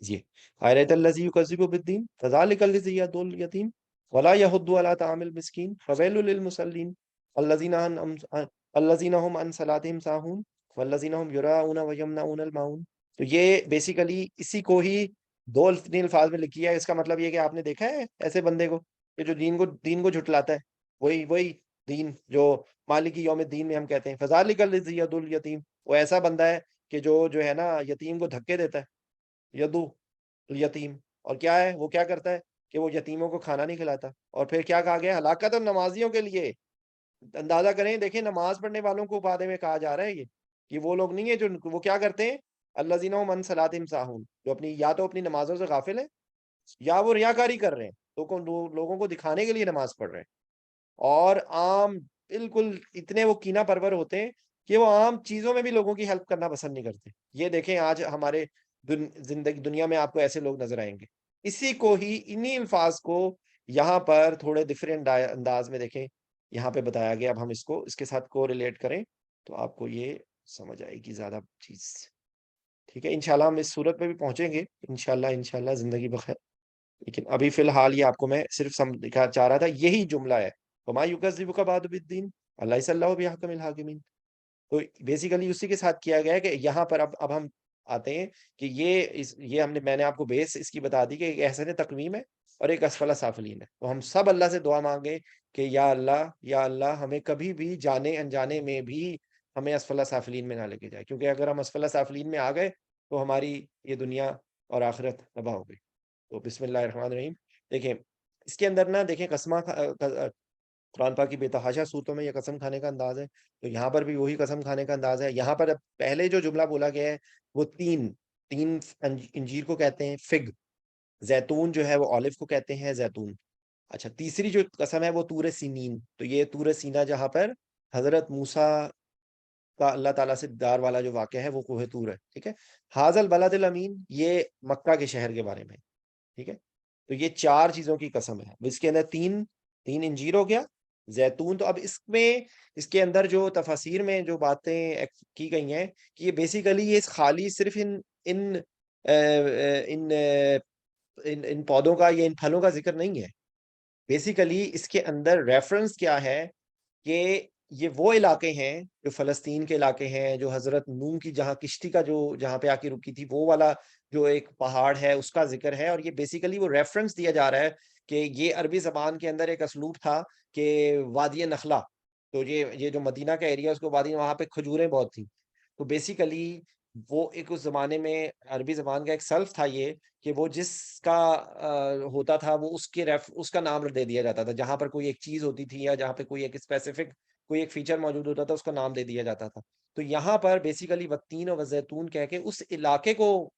یہ ارایت الذی یکذب بالدین فذلک الذی یدعو الیتیم ولا یحض علی طعام المسکین فویل للمصلین الذین هم عن صلاتهم ساہون والذین هم یراؤون ویمنعون الماعون. تو یہ بیسیکلی اسی کو ہی دو الفاظ میں لکھی ہے. اس کا مطلب یہ کہ آپ نے دیکھا ہے ایسے بندے کو کہ جو دین کو جھٹلاتا ہے، وہی دین جو مالک یوم الدین میں ہم کہتے ہیں، فذلک الذی یدعو الیتیم، وہ ایسا بندہ ہے کہ جو ہے نا یتیم کو دھکے دیتا ہے، یدعو الیتیم. اور کیا ہے وہ، کیا کرتا ہے کہ وہ یتیموں کو کھانا نہیں کھلاتا. اور پھر کیا کہا گیا، ہلاکت اور نمازیوں کے لیے. اندازہ کریں، دیکھیں نماز پڑھنے والوں کو بعد میں کہا جا رہا ہے یہ کہ وہ لوگ نہیں ہے جو وہ کیا کرتے ہیں، الذین هم عن صلاتهم ساہون، جو یا تو اپنی نمازوں سے غافل ہیں یا وہ ریاکاری کر رہے ہیں، لوگوں کو دکھانے کے لیے نماز پڑھ رہے ہیں. اور عام بالکل اتنے وہ کینہ پرور ہوتے ہیں کہ وہ عام چیزوں میں بھی لوگوں کی ہیلپ کرنا پسند نہیں کرتے. یہ دیکھیں آج ہمارے دنیا میں آپ کو ایسے لوگ نظر آئیں گے. اسی کو ہی انہی الفاظ کو یہاں پر تھوڑے ڈفرینٹ انداز میں دیکھیں یہاں پہ بتایا گیا. اب ہم اس کو اس کے ساتھ کو ریلیٹ کریں تو آپ کو یہ سمجھ آئے گی زیادہ چیز. ٹھیک ہے، انشاءاللہ ہم اس صورت پہ بھی پہنچیں گے انشاءاللہ زندگی بخیر. لیکن ابھی فی الحال یہ آپ کو میں صرف دکھا چاہ رہا تھا، یہی جملہ ہے، وما یکذبک بعد بالدین الیس اللہ بحکم الحاکمین. تو بیسیکلی اسی کے ساتھ کیا گیا ہے کہ یہاں پر اب ہم آتے ہیں کہ میں نے آپ کو بیس اس کی بتا دی کہ ایک احسن تقویم ہے اور ایک اسفل سافلین ہے. تو ہم سب اللہ سے دعا مانگے کہ یا اللہ ہمیں کبھی بھی جانے انجانے میں بھی ہمیں اسفل سافلین میں نہ لے کے جائے، کیونکہ اگر ہم اسفل سافلین میں آ گئے تو ہماری یہ دنیا اور آخرت تباہ ہو گئی. تو بسم اللہ الرحمن الرحیم. دیکھیں اس کے اندر نا، دیکھیں قرآن پاک کی بے تحاشا صورتوں میں یہ قسم کھانے کا انداز ہے، تو یہاں پر بھی وہی قسم کھانے کا انداز ہے. یہاں پر پہلے جو جملہ بولا گیا ہے وہ تین انجیر کو کہتے ہیں فگ، زیتون جو ہے وہ آلف کو کہتے ہیں زیتون. اچھا، تیسری جو قسم ہے وہ طور سینین. تو یہ طور سینا جہاں پر حضرت موسیٰ کا اللہ تعالیٰ سے دیدار والا جو واقعہ ہے وہ کوہ طور ہے. ٹھیک ہے، حاذل بلد الامین یہ مکہ کے شہر کے بارے میں. ٹھیک ہے، تو یہ چار چیزوں کی قسم ہے. اس کے اندر تین انجیر ہو گیا، زیتون. تو اب اس کے اندر جو تفاسیر میں جو باتیں کی گئی ہیں کہ یہ بیسیکلی یہ خالی صرف ان پودوں کا یا ان پھلوں کا ذکر نہیں ہے. بیسیکلی اس کے اندر ریفرنس کیا ہے کہ یہ وہ علاقے ہیں جو فلسطین کے علاقے ہیں، جو حضرت نوح کی جہاں کشتی کا جو جہاں پہ آ کے رکی تھی، وہ والا جو ایک پہاڑ ہے اس کا ذکر ہے، اور یہ بیسیکلی وہ ریفرنس دیا جا رہا ہے کہ یہ عربی زبان کے اندر ایک اسلوب تھا کہ وادی نخلا، تو یہ جو مدینہ کا ایریا اس کو وادی، وہاں پہ کھجوریں بہت تھیں، تو بیسیکلی وہ ایک اس زمانے میں عربی زبان کا ایک سلف تھا یہ، کہ وہ جس کا ہوتا تھا وہ اس کا نام دے دیا جاتا تھا، جہاں پر کوئی ایک چیز ہوتی تھی یا جہاں پہ کوئی ایک اسپیسیفک کوئی ایک فیچر موجود ہوتا تھا اس کا نام دے دیا جاتا تھا. تو یہاں پر بیسیکلی وتین و زیتون کہہ کے اس علاقے کو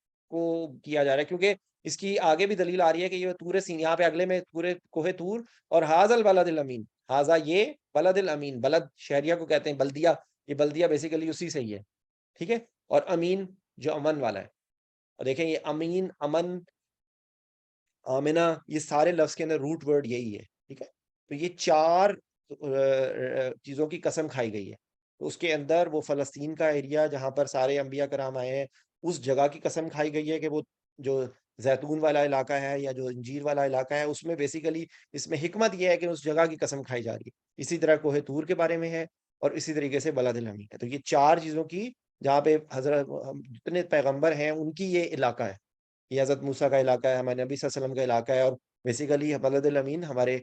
کیا جا رہا ہے، کیونکہ اس کی آگے بھی دلیل آ رہی ہے کہ یہ تور سین، یہاں پہ اگلے میں پورے کوہ تور، اور حاض البلد الامین، حاضا یہ بلد الامین، بلد شہریہ کو کہتے ہیں، بلدیہ، یہ بلدیہ بیسیکلی اسی سے ہی ہے، ٹھیک ہے، اور امین جو امن والا ہے. اور دیکھیں یہ امین، امن، آمنہ، یہ سارے لفظ کے اندر روٹ ورڈ یہی ہے، ٹھیک ہے. تو یہ چار چیزوں کی قسم کھائی گئی ہے. تو اس کے اندر وہ فلسطین کا ایریا جہاں پر سارے انبیاء کرام آئے ہیں، اس جگہ کی قسم کھائی گئی ہے کہ وہ جو زیتون والا علاقہ ہے یا جو انجیر والا علاقہ ہے، اس میں بیسیکلی اس میں حکمت یہ ہے کہ اس جگہ کی قسم کھائی جا رہی ہے. اسی طرح کوہ طور کے بارے میں ہے، اور اسی طریقے سے بلد الحمی ہے. تو یہ چار چیزوں کی جہاں پہ حضرت جتنے پیغمبر ہیں ان کی یہ علاقہ ہے. یہ حضرت موسیٰ کا علاقہ ہے، ہمارے نبی صلی اللہ علیہ وسلم کا علاقہ ہے، اور بیسیکلی بلد الامین ہمارے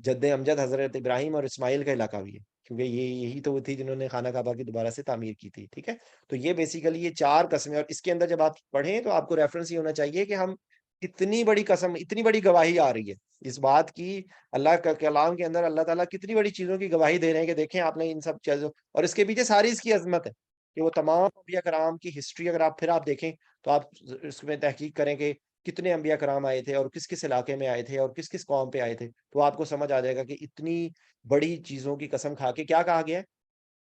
جد امجد حضرت ابراہیم اور اسماعیل کا علاقہ بھی ہے، کیونکہ یہی تو وہ تھی جنہوں نے خانہ کعبہ کی دوبارہ سے تعمیر کی تھی، ٹھیک ہے. تو یہ بیسیکلی یہ چار قسمیں، اور اس کے اندر جب آپ پڑھیں تو آپ کو ریفرنس یہ ہونا چاہیے کہ ہم اتنی بڑی قسم، اتنی بڑی گواہی آ رہی ہے اس بات کی، اللہ کا کلام کے اندر اللہ تعالیٰ کتنی بڑی چیزوں کی گواہی دے رہے ہیں کہ دیکھیں آپ نے ان سب چیزوں، اور اس کے پیچھے ساری اس کی عظمت ہے کہ وہ تمام انبیاء کرام کی ہسٹری اگر آپ پھر آپ دیکھیں تو آپ اس میں تحقیق کریں کہ کتنے انبیاء کرام آئے تھے اور کس کس علاقے میں آئے تھے اور کس کس قوم پہ آئے تھے، تو آپ کو سمجھ آ جائے گا کہ اتنی بڑی چیزوں کی قسم کھا کے کیا کہا گیا ہے،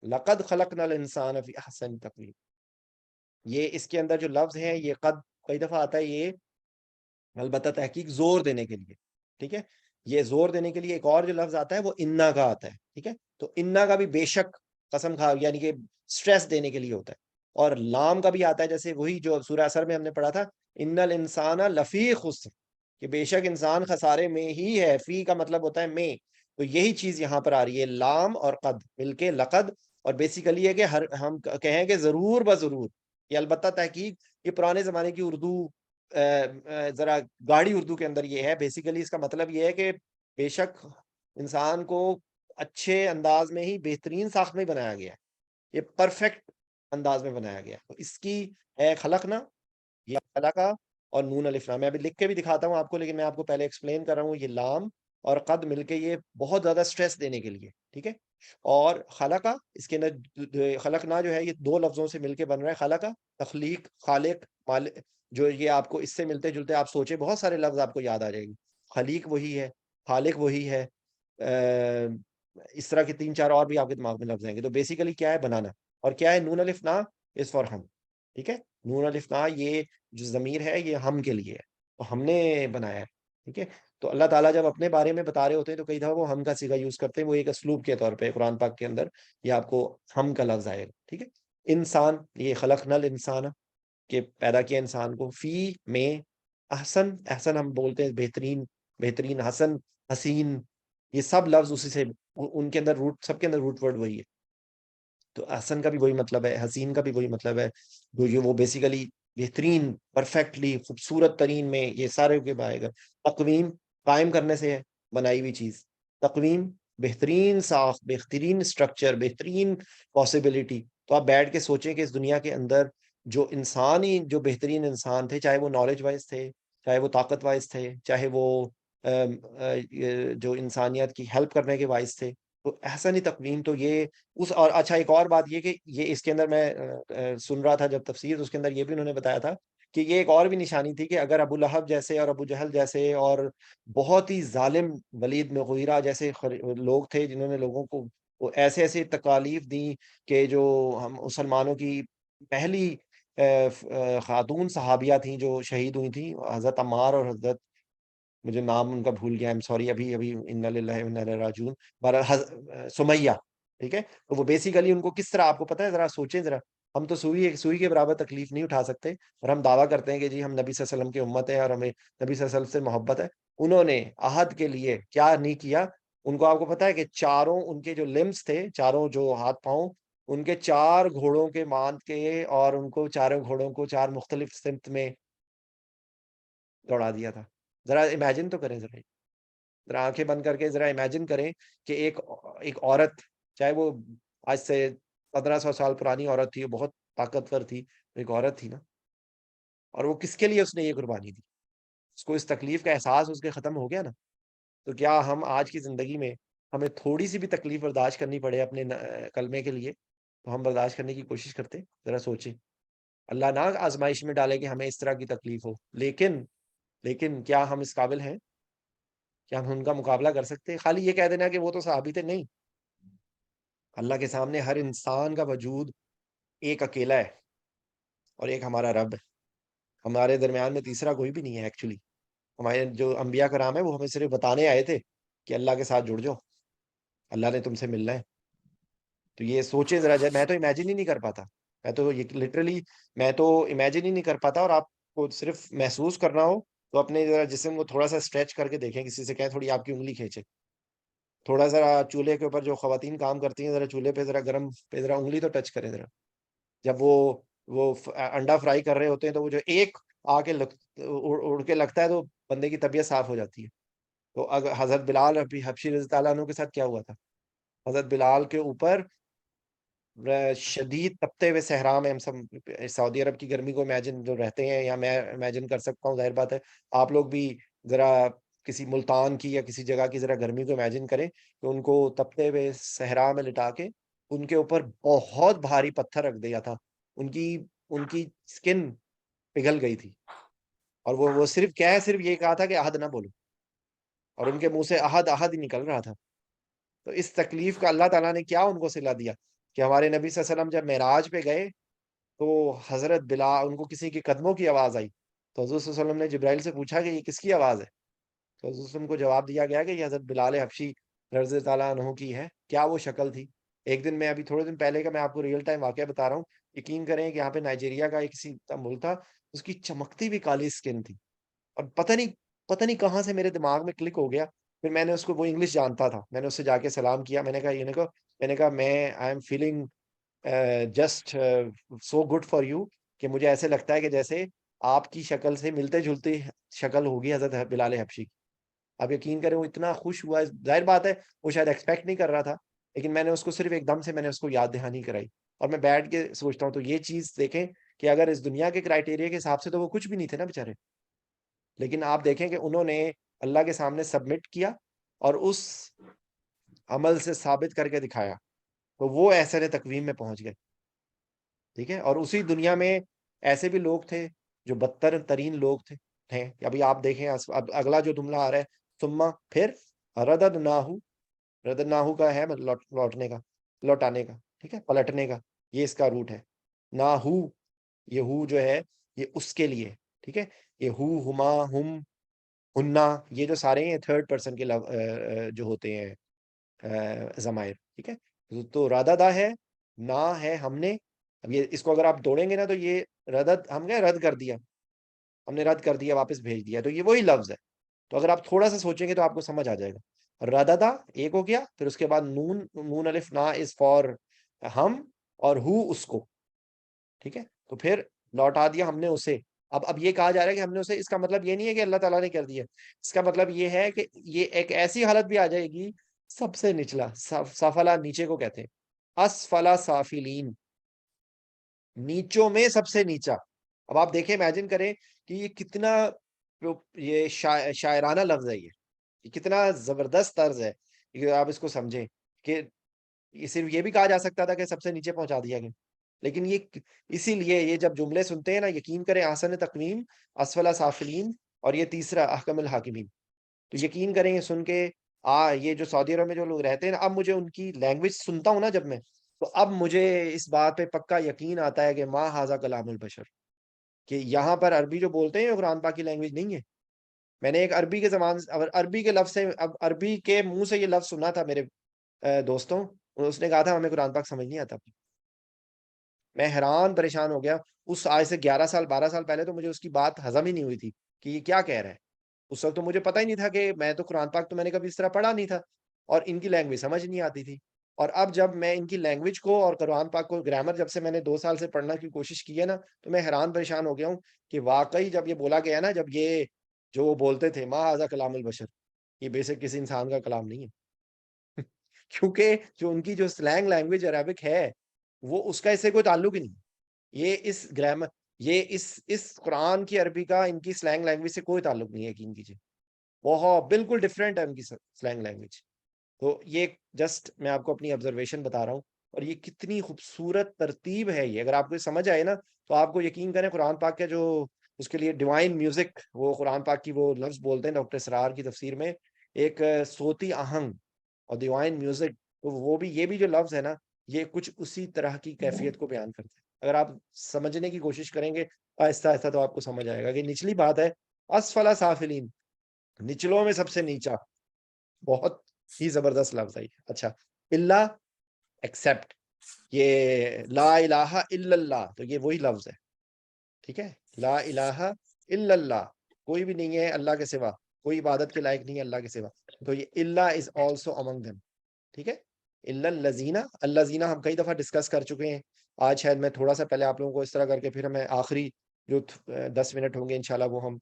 لقد خلقنا الانسان فی احسن تقویم. یہ اس کے اندر جو لفظ ہیں یہ قد کئی دفعہ آتا ہے، یہ البتہ تحقیق زور دینے کے لیے، ٹھیک ہے. یہ زور دینے کے لیے ایک اور جو لفظ آتا ہے وہ انا کا آتا ہے، ٹھیک ہے. تو انا کا بھی بے شک قسم کھا، یعنی کہ سٹریس دینے کے لیے ہوتا ہے. اور لام کا بھی آتا ہے، جیسے وہی جو سورہ اثر میں ہم نے پڑھا تھا، ان الانسان لفی خسر، کہ بے شک انسان خسارے میں ہی ہے. فی کا مطلب ہوتا ہے میں. تو یہی چیز یہاں پر آ رہی ہے، لام اور قد مل کے لقد، اور بیسیکلی ہے کہ ہم کہیں کہ ضرور بضرور. یہ البتہ تحقیق یہ پرانے زمانے کی اردو ذرا گاڑی اردو کے اندر یہ ہے. بیسیکلی اس کا مطلب یہ ہے کہ بے شک انسان کو اچھے انداز میں ہی بہترین ساخت میں بنایا گیا ہے، یہ پرفیکٹ انداز میں بنایا گیا ہے. تو اس کی ہے خلقنا، یہ خلقا، اور نون الف لام. میں ابھی لکھ کے بھی دکھاتا ہوں آپ کو، لیکن میں آپ کو پہلے ایکسپلین کر رہا ہوں. یہ لام اور قد مل کے یہ بہت زیادہ سٹریس دینے کے لیے، ٹھیک ہے. اور خلقا، اس کے اندر خلقنا جو ہے یہ دو لفظوں سے مل کے بن رہا ہے. خلقا تخلیق، خالق، مالک، جو یہ آپ کو اس سے ملتے جلتے آپ سوچیں بہت سارے لفظ آپ کو یاد آ جائے گی. خلیق وہی ہے، خالق وہی ہے، اس طرح کے تین چار اور بھی آپ کے دماغ میں لفظ آئیں گے. تو بیسیکلی کیا ہے، بنانا. اور کیا ہے، نون الف نا از فار ہم، ٹھیک ہے. نون الف نا یہ جو ضمیر ہے یہ ہم کے لیے ہے، تو ہم نے بنایا ہے، ٹھیک ہے. تو اللہ تعالیٰ جب اپنے بارے میں بتا رہے ہوتے ہیں تو کئی دفعہ وہ ہم کا صیغہ یوز کرتے ہیں، وہ ایک اسلوب کے طور پہ قرآن پاک کے اندر یہ آپ کو ہم کا لفظ آئے گا، ٹھیک ہے. انسان، یہ خلقنا الانسان، کہ پیدا کیا انسان کو، فی میں، احسن، احسن ہم بولتے ہیں بہترین، بہترین، حسن، حسین، یہ سب لفظ اسی سے ان کے اندر روٹ، سب کے اندر روٹ ورڈ وہی ہے. تو احسن کا بھی وہی مطلب ہے، حسین کا بھی وہی مطلب ہے، جو وہ بیسیکلی بہترین، پرفیکٹلی، خوبصورت ترین میں یہ سارے کے آئے گا. تقویم قائم کرنے سے ہے، بنائی ہوئی چیز. تقویم بہترین ساخت، بہترین اسٹرکچر، بہترین پاسبلٹی. تو آپ بیٹھ کے سوچیں کہ اس دنیا کے اندر جو انسان ہی جو بہترین انسان تھے، چاہے وہ نالج وائز تھے، چاہے وہ طاقت وائز تھے، چاہے وہ جو انسانیت کی ہیلپ کرنے کے وائز تھے، تو احسن ہی تقویم. تو یہ اس، اور اچھا ایک اور بات یہ کہ یہ اس کے اندر میں سن رہا تھا جب تفسیر، اس کے اندر یہ بھی انہوں نے بتایا تھا کہ یہ ایک اور بھی نشانی تھی کہ اگر ابو لہب جیسے اور ابو جہل جیسے اور بہت ہی ظالم ولید مغیرہ جیسے لوگ تھے جنہوں نے لوگوں کو وہ ایسے ایسے تکالیف دیں کہ جو ہم مسلمانوں کی پہلی خاتون صحابیہ تھیں جو شہید ہوئی تھیں، حضرت عمار اور حضرت، مجھے نام ان کا بھول گیا، ایم سوری، ابھی انا للہ و انا الیہ راجعون، سمیہ، ٹھیک ہے. تو وہ بیسیکلی ان کو کس طرح، آپ کو پتا ہے، ذرا سوچیں ذرا. ہم تو سوئی کے برابر تکلیف نہیں اٹھا سکتے، اور ہم دعویٰ کرتے ہیں کہ جی ہم نبی صلی اللہ علیہ وسلم کی امت ہے اور ہمیں نبی صلی اللہ علیہ وسلم سے محبت ہے. انہوں نے عہد کے لیے کیا نہیں کیا، ان کو آپ کو پتا ہے کہ چاروں ان کے جو لمبس تھے، چاروں جو ہاتھ پاؤں، ان کے 4 گھوڑوں کے باندھ کے اور ان کو چاروں گھوڑوں کو 4 مختلف سمت میں دوڑا دیا تھا۔ ذرا امیجن تو کریں، ذرا آنکھیں بند کر کے ذرا امیجن کریں کہ ایک عورت، چاہے وہ آج سے 1500 سال پرانی عورت تھی، وہ بہت طاقتور تھی، ایک عورت تھی نا، اور وہ کس کے لیے اس نے یہ قربانی دی؟ اس کو اس تکلیف کا احساس اس کے ختم ہو گیا نا، تو کیا ہم آج کی زندگی میں ہمیں تھوڑی سی بھی تکلیف برداشت کرنی پڑے اپنے کلمے کے لیے، تو ہم برداشت کرنے کی کوشش کرتے؟ ذرا سوچیں۔ اللہ نہ آزمائش میں ڈالے کہ ہمیں اس طرح کی تکلیف ہو، لیکن کیا ہم اس قابل ہیں؟ کیا ہم ان کا مقابلہ کر سکتے ہیں؟ خالی یہ کہہ دینا کہ وہ تو صحابی تھے، نہیں۔ اللہ کے سامنے ہر انسان کا وجود ایک اکیلا ہے، اور ایک ہمارا رب ہے۔ ہمارے درمیان میں تیسرا کوئی بھی نہیں ہے ایکچولی۔ ہمارے جو انبیاء کرام ہیں وہ ہمیں صرف بتانے آئے تھے کہ اللہ کے ساتھ جڑ جاؤ، اللہ نے تم سے ملنا ہے۔ تو یہ سوچیں ذرا، میں تو امیجن ہی نہیں کر پاتا، میں تو یہ لٹرلی میں تو امیجن ہی نہیں کر پاتا۔ اور آپ کو صرف محسوس کرنا ہو تو اپنے ذرا جسم کو تھوڑا سا اسٹریچ کر کے دیکھیں، کسی سے کہیں تھوڑی آپ کی انگلی کھینچے، تھوڑا ذرا چولہے کے اوپر جو خواتین کام کرتی ہیں، ذرا چولہے پہ ذرا گرم پہ ذرا انگلی تو ٹچ کریں ذرا۔ جب وہ انڈا فرائی کر رہے ہوتے ہیں تو وہ جو ایک آ کے اڑ کے لگتا ہے تو بندے کی طبیعت صاف ہو جاتی ہے۔ تو اگر حضرت بلال حبشی رضی اللہ عنہ کے ساتھ کیا ہوا تھا؟ حضرت بلال کے اوپر شدید تپتے ہوئے صحرا میں، ہم سب سعودی عرب کی گرمی کو امیجن جو رہتے ہیں، یا میں امیجن کر سکتا ہوں، ظاہر بات ہے آپ لوگ بھی ذرا کسی ملتان کی یا کسی جگہ کی ذرا گرمی کو امیجن کریں کہ ان کو تپتے ہوئے صحرا میں لٹا کے ان کے اوپر بہت بھاری پتھر رکھ دیا تھا، ان کی سکن پگھل گئی تھی، اور وہ صرف یہ کہا تھا کہ احد نہ بولو، اور ان کے منہ سے احد احد ہی نکل رہا تھا۔ تو اس تکلیف کا اللہ تعالیٰ نے کیا ان کو صلہ دیا کہ ہمارے نبی صلی اللہ علیہ وسلم جب معراج پہ گئے تو حضرت بلال، ان کو کسی کے قدموں کی آواز آئی، تو حضور صلی اللہ علیہ وسلم نے جبرائیل سے پوچھا کہ یہ کس کی آواز ہے؟ تو حضور صلی اللہ علیہ وسلم کو جواب دیا گیا کہ یہ حضرت بلال حبشی رضی اللہ عنہ کی ہے۔ کیا وہ شکل تھی! ایک دن میں ابھی تھوڑے دن پہلے کا میں آپ کو ریئل ٹائم واقعہ بتا رہا ہوں، یقین کریں کہ یہاں پہ نائجیریا کا ایک کسی ملک تھا، اس کی چمکتی بھی کالی سکن تھی، اور پتہ نہیں کہاں سے میرے دماغ میں کلک ہو گیا۔ پھر میں نے اس کو، وہ انگلش جانتا تھا، میں نے اس سے جا کے سلام کیا، میں نے کہا میں I am feeling just so good for you, کہ مجھے ایسے لگتا ہے کہ جیسے آپ کی شکل سے ملتے جلتی شکل ہوگی حضرت بلال حبشی کی۔ آپ یقین کریں وہ اتنا خوش ہوا، ظاہر بات ہے وہ شاید ایکسپیکٹ نہیں کر رہا تھا، لیکن میں نے اس کو صرف ایک دم سے میں نے اس کو یاد دہانی کرائی، اور میں بیٹھ کے سوچتا ہوں تو یہ چیز دیکھیں کہ اگر اس دنیا کے کرائٹیریا کے حساب سے تو وہ کچھ بھی نہیں تھے نا بےچارے، لیکن آپ دیکھیں کہ انہوں نے اللہ کے سامنے سبمٹ کیا اور اس عمل سے ثابت کر کے دکھایا، تو وہ احسن تقویم میں پہنچ گئے۔ ٹھیک ہے، اور اسی دنیا میں ایسے بھی لوگ تھے جو بدتر ترین لوگ تھے۔ ابھی آپ دیکھیں اب اگلا جو جملہ آ رہا ہے، ثم پھر رددناہو، رددناہو کا ہے لوٹنے کا، لوٹانے کا، ٹھیک ہے، پلٹنے کا، یہ اس کا روٹ ہے۔ ناہو، یہ ہو جو ہے یہ اس کے لیے، ٹھیک ہے، یہ ہو، ہما، ہم، ہننا، یہ جو سارے ہیں تھرڈ پرسن کے جو ہوتے ہیں ضمائر، ٹھیک ہے، تو راددا ہے، نہ ہے ہم نے، اب یہ اس کو اگر آپ دوڑیں گے نا تو یہ ردد، ہم نے رد کر دیا، ہم نے رد کر دیا، واپس بھیج دیا، تو یہ وہی لفظ ہے۔ تو اگر آپ تھوڑا سا سوچیں گے تو آپ کو سمجھ آ جائے گا۔ رددا ایک ہو گیا، پھر اس کے بعد نون الف نا از فار ہم، اور ہو اس کو، ٹھیک ہے، تو پھر لوٹا دیا ہم نے اسے۔ اب یہ کہا جا رہا ہے کہ ہم نے اسے، اس کا مطلب یہ نہیں ہے کہ اللہ تعالیٰ نے کر دیا، اس کا مطلب یہ ہے کہ یہ ایک ایسی حالت بھی آ جائے گی، سب سے نچلا، سفلا نیچے کو کہتے ہیں، اسفلا سافلین، نیچوں میں سب سے نیچا۔ اب آپ دیکھیں، امیجن کریں کہ یہ کتنا یہ شاعرانہ لفظ ہے، یہ کتنا زبردست طرز ہے کہ آپ اس کو سمجھیں کہ یہ صرف یہ بھی کہا جا سکتا تھا کہ سب سے نیچے پہنچا دیا گیا، لیکن یہ اسی لیے یہ جب جملے سنتے ہیں نا، یقین کریں احسن تقویم، اسفل سافلین، اور یہ تیسرا احکم الحاکمین، تو یقین کریں یہ سن کے یہ جو سعودی عرب میں جو لوگ رہتے ہیں نا، اب مجھے ان کی لینگویج سنتا ہوں نا جب میں، تو اب مجھے اس بات پہ پکا یقین آتا ہے کہ ما ھذا کلام البشر، کہ یہاں پر عربی جو بولتے ہیں یہ قرآن پاک کی لینگویج نہیں ہے۔ میں نے ایک عربی کے زبان، عربی کے لفظ سے، اب عربی کے منہ سے یہ لفظ سنا تھا میرے دوستوں، اس نے کہا تھا ہمیں قرآن پاک سمجھ نہیں آتا۔ میں حیران پریشان ہو گیا، اس آج سے 11 سال 12 سال پہلے تو مجھے اس کی بات ہضم ہی نہیں ہوئی تھی کہ یہ کیا کہہ رہا ہے۔ اس وقت تو مجھے پتہ ہی نہیں تھا، کہ میں تو قرآن پاک تو میں نے کبھی اس طرح پڑھا نہیں تھا، اور ان کی لینگویج سمجھ نہیں آتی تھی. اور اب جب میں ان کی لینگویج کو اور قرآن پاک کو گرامر جب سے میں نے 2 سال سے پڑھنا کی کوشش کی ہے نا، تو میں حیران پریشان ہو گیا ہوں کہ واقعی جب یہ بولا گیا نا، جب یہ جو وہ بولتے تھے ما ھذا کلام البشر، یہ بیسک کسی انسان کا کلام نہیں ہے. کیونکہ جو ان کی جو سلینگ لینگویج عربک ہے، وہ اس کا اس سے کوئی تعلق ہی نہیں. یہ اس گرامر، یہ اس قرآن کی عربی کا ان کی سلینگ لینگویج سے کوئی تعلق نہیں ہے، یقین کیجیے. بہت بالکل ڈفرینٹ ہے ان کی سلینگ لینگویج. تو یہ جسٹ میں آپ کو اپنی آبزرویشن بتا رہا ہوں. اور یہ کتنی خوبصورت ترتیب ہے یہ، اگر آپ کو سمجھ آئے نا تو آپ کو یقین کریں قرآن پاک کے جو اس کے لیے ڈیوائن میوزک، وہ قرآن پاک کی وہ لفظ بولتے ہیں ڈاکٹر اسرار کی تفسیر میں، ایک صوتی آہنگ اور ڈیوائن میوزک. تو وہ بھی، یہ بھی جو لفظ ہے نا، یہ کچھ اسی طرح کی کیفیت کو بیان کرتا ہے. اگر آپ سمجھنے کی کوشش کریں گے آہستہ آہستہ تو آپ کو سمجھ آئے گا کہ نچلی بات ہے اسفل سافلین، نچلوں میں سب سے نیچا. بہت ہی زبردست لفظ ہے. اچھا، اللہ ایکسپٹ، یہ لا الہ الا اللہ، تو یہ وہی لفظ ہے. ٹھیک ہے، لا الہ الا اللہ، کوئی بھی نہیں ہے اللہ کے سوا، کوئی عبادت کے لائق نہیں ہے اللہ کے سوا. تو یہ اللہ از آلسو امنگ دم. ٹھیک ہے، الا الذین، الذین ہم کئی دفعہ ڈسکس کر چکے ہیں. آج شاید میں تھوڑا سا پہلے آپ لوگوں کو اس طرح کر کے پھر ہمیں آخری جو 10 منٹ ہوں گے انشاءاللہ وہ ہم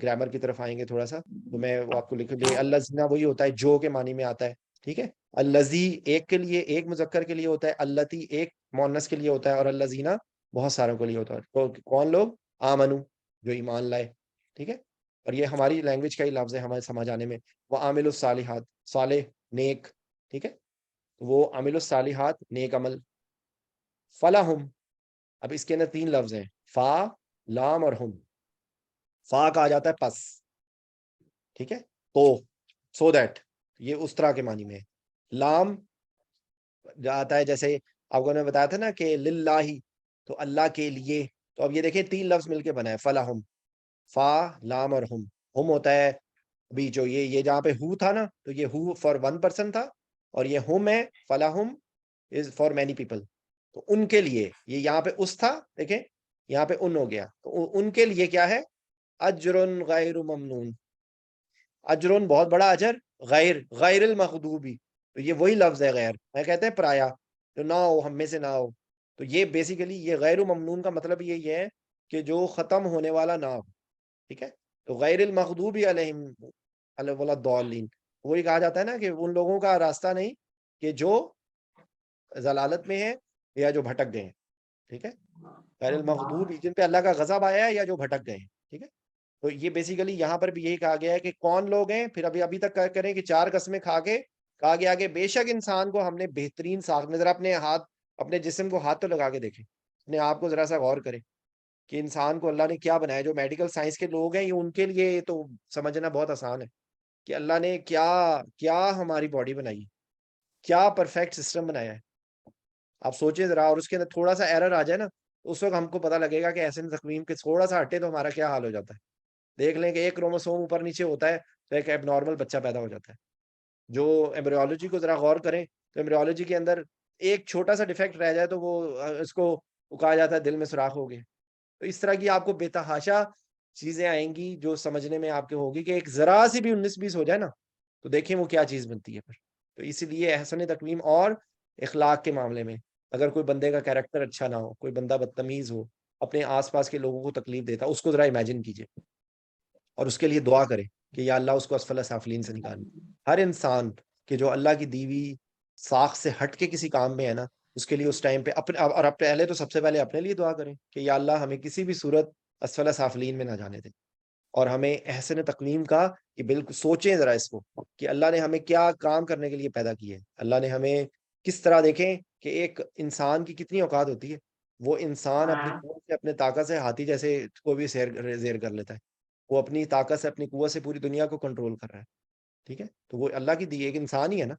گرامر کی طرف آئیں گے تھوڑا سا. تو میں وہ آپ کو لکھ لے، الذین وہی ہوتا ہے جو کے معنی میں آتا ہے. ٹھیک ہے، الذی ایک کے لیے، ایک مذکر کے لیے ہوتا ہے، اللتی ایک مؤنث کے لیے ہوتا ہے، اور الذین بہت ساروں کے لیے ہوتا ہے. تو کون لوگ؟ آمنو، جو ایمان لائے. ٹھیک ہے، اور یہ ہماری لینگویج کا ہی لفظ ہے ہمارے سمجھ آنے میں. وہ عامل الصالحات، صالح نیک. ٹھیک ہے، وہ عامل الصالحات نیک عمل. فلاحم، اب اس کے اندر 3 لفظ ہیں، فا، لام اور ہم. فا کہا جاتا ہے پس. ٹھیک ہے، تو سو دیٹ، یہ اس طرح کے معنی میں ہے. لام آتا ہے جیسے آپ کو میں بتایا تھا نا کہ للہ، تو اللہ کے لیے. تو اب یہ دیکھیں 3 لفظ مل کے بنا ہے فلاحم، فا، لام اور ہم. ہم ہوتا ہے ابھی جو یہ جہاں پہ ہو تھا نا، تو یہ ہو فار 1 پرسن تھا، اور یہ ہم ہے فلاحم از فار مینی پیپل. تو ان کے لیے، یہ یہاں پہ اس تھا، دیکھیں یہاں پہ ان ہو گیا. تو ان کے لیے کیا ہے؟ اجر غیر ممنون. اجرون بہت بڑا اجر، غیر، غیر المغضوبی، تو یہ وہی لفظ ہے غیر، میں کہتے ہیں پرایا، جو نہ ہو، ہم میں سے نہ ہو. تو یہ بیسیکلی یہ غیر ممنون کا مطلب یہ ہے کہ جو ختم ہونے والا نہ ہو. ٹھیک ہے، تو غیر المغضوبی علیہم ولا الضالین، وہی کہا جاتا ہے نا کہ ان لوگوں کا راستہ نہیں کہ جو ضلالت میں ہے یا جو بھٹک گئے ہیں. ٹھیک ہے، غیر المغضوب جن پہ اللہ کا غضب آیا ہے یا جو بھٹک گئے ہیں. ٹھیک ہے، تو یہ بیسیکلی یہاں پر بھی یہی کہا گیا ہے کہ کون لوگ ہیں. پھر ابھی تک کریں کہ 4 قسمیں کھا کے کہا گیا کہ بے شک انسان کو ہم نے بہترین ساخت میں. ذرا اپنے ہاتھ، اپنے جسم کو ہاتھ تو لگا کے دیکھیں، اپنے آپ کو ذرا سا غور کریں کہ انسان کو اللہ نے کیا بنایا. جو میڈیکل سائنس کے لوگ ہیں، یہ ان کے لیے تو سمجھنا بہت آسان ہے کہ اللہ نے کیا کیا ہماری باڈی بنائی، کیا پرفیکٹ سسٹم بنایا ہے. آپ سوچیں ذرا، اور اس کے اندر تھوڑا سا ایرر آ جائے نا، تو اس وقت ہم کو پتہ لگے گا کہ ایسے تقویم کے تھوڑا سا ہٹے تو ہمارا کیا حال ہو جاتا ہے. دیکھ لیں کہ ایک کروموسوم اوپر نیچے ہوتا ہے تو ایک ایب نارمل بچہ پیدا ہو جاتا ہے. جو ایمبریولوجی کو ذرا غور کریں تو ایمبریولوجی کے اندر ایک چھوٹا سا ڈیفیکٹ رہ جائے تو وہ اس کو کہا جاتا ہے دل میں سوراخ ہو گئے. تو اس طرح کی آپ کو بے تحاشا چیزیں آئیں گی جو سمجھنے میں آپ کے ہوگی کہ ایک ذرا سی بھی 19-20 ہو جائے نا، تو دیکھیں وہ کیا چیز بنتی ہے پھر. تو اسی لیے احسن تقویم اور اخلاق کے معاملے میں اگر کوئی بندے کا کیریکٹر اچھا نہ ہو، کوئی بندہ بدتمیز ہو، اپنے آس پاس کے لوگوں کو تکلیف دیتا، اس کو ذرا امیجن کیجئے اور اس کے لیے دعا کرے کہ یا اللہ اس کو اسفل سافلین سے نکال. ہر انسان کہ جو اللہ کی دیوی ساخت سے ہٹ کے کسی کام میں ہے نا، اس کے لیے اس ٹائم پہ اپنے، اور پہلے تو سب سے پہلے اپنے لیے دعا کریں کہ یا اللہ ہمیں کسی بھی صورت اسفل سافلین میں نہ جانے دیں. اور ہمیں احسن تقویم کا کہ بالکل سوچیں ذرا اس کو کہ اللہ نے ہمیں کیا کام کرنے کے لیے پیدا کیے. اللہ نے ہمیں کس طرح، دیکھیں کہ ایک انسان کی کتنی اوقات ہوتی ہے. وہ انسان اپنی قوت سے، اپنے طاقت سے ہاتھی جیسے کو بھی زیر کر لیتا ہے. وہ اپنی طاقت سے، اپنی قوت سے پوری دنیا کو کنٹرول کر رہا ہے. ٹھیک ہے، تو وہ اللہ کی دی ایک انسان ہی ہے نا.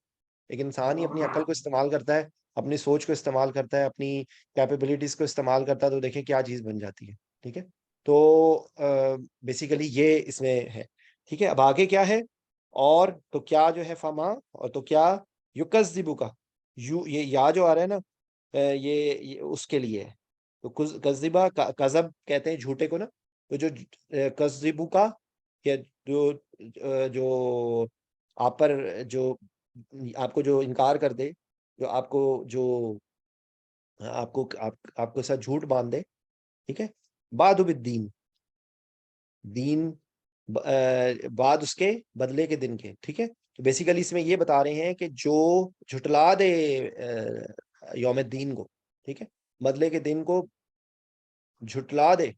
ایک انسان ہی اپنی عقل کو استعمال کرتا ہے، اپنی سوچ کو استعمال کرتا ہے، اپنی کیپیبلٹیز کو استعمال کرتا ہے، تو دیکھیں کیا چیز بن جاتی ہے. ٹھیک ہے، تو بیسیکلی یہ اس میں ہے. ٹھیک ہے، اب آگے کیا ہے؟ اور تو کیا جو ہے فما، اور تو کیا یکذبو کا، یہ یا جو آ رہا ہے نا، یہ اس کے لیے ہے. تو کذبہ، کذب کہتے ہیں جھوٹے کو نا. تو جو کذبو کا، یا جو جو آپ پر جو آپ کو جو انکار کر دے، جو آپ کو ساتھ جھوٹ باندھ دے، ٹھیک ہے، بعد بالدین، دین بعد اس کے بدلے کے دن کے، ٹھیک ہے. تو بیسیکلی اس میں یہ بتا رہے ہیں کہ جو جھٹلا دے یوم الدین کو، ٹھیک ہے، بدلے کے دن کو جھٹلا دے،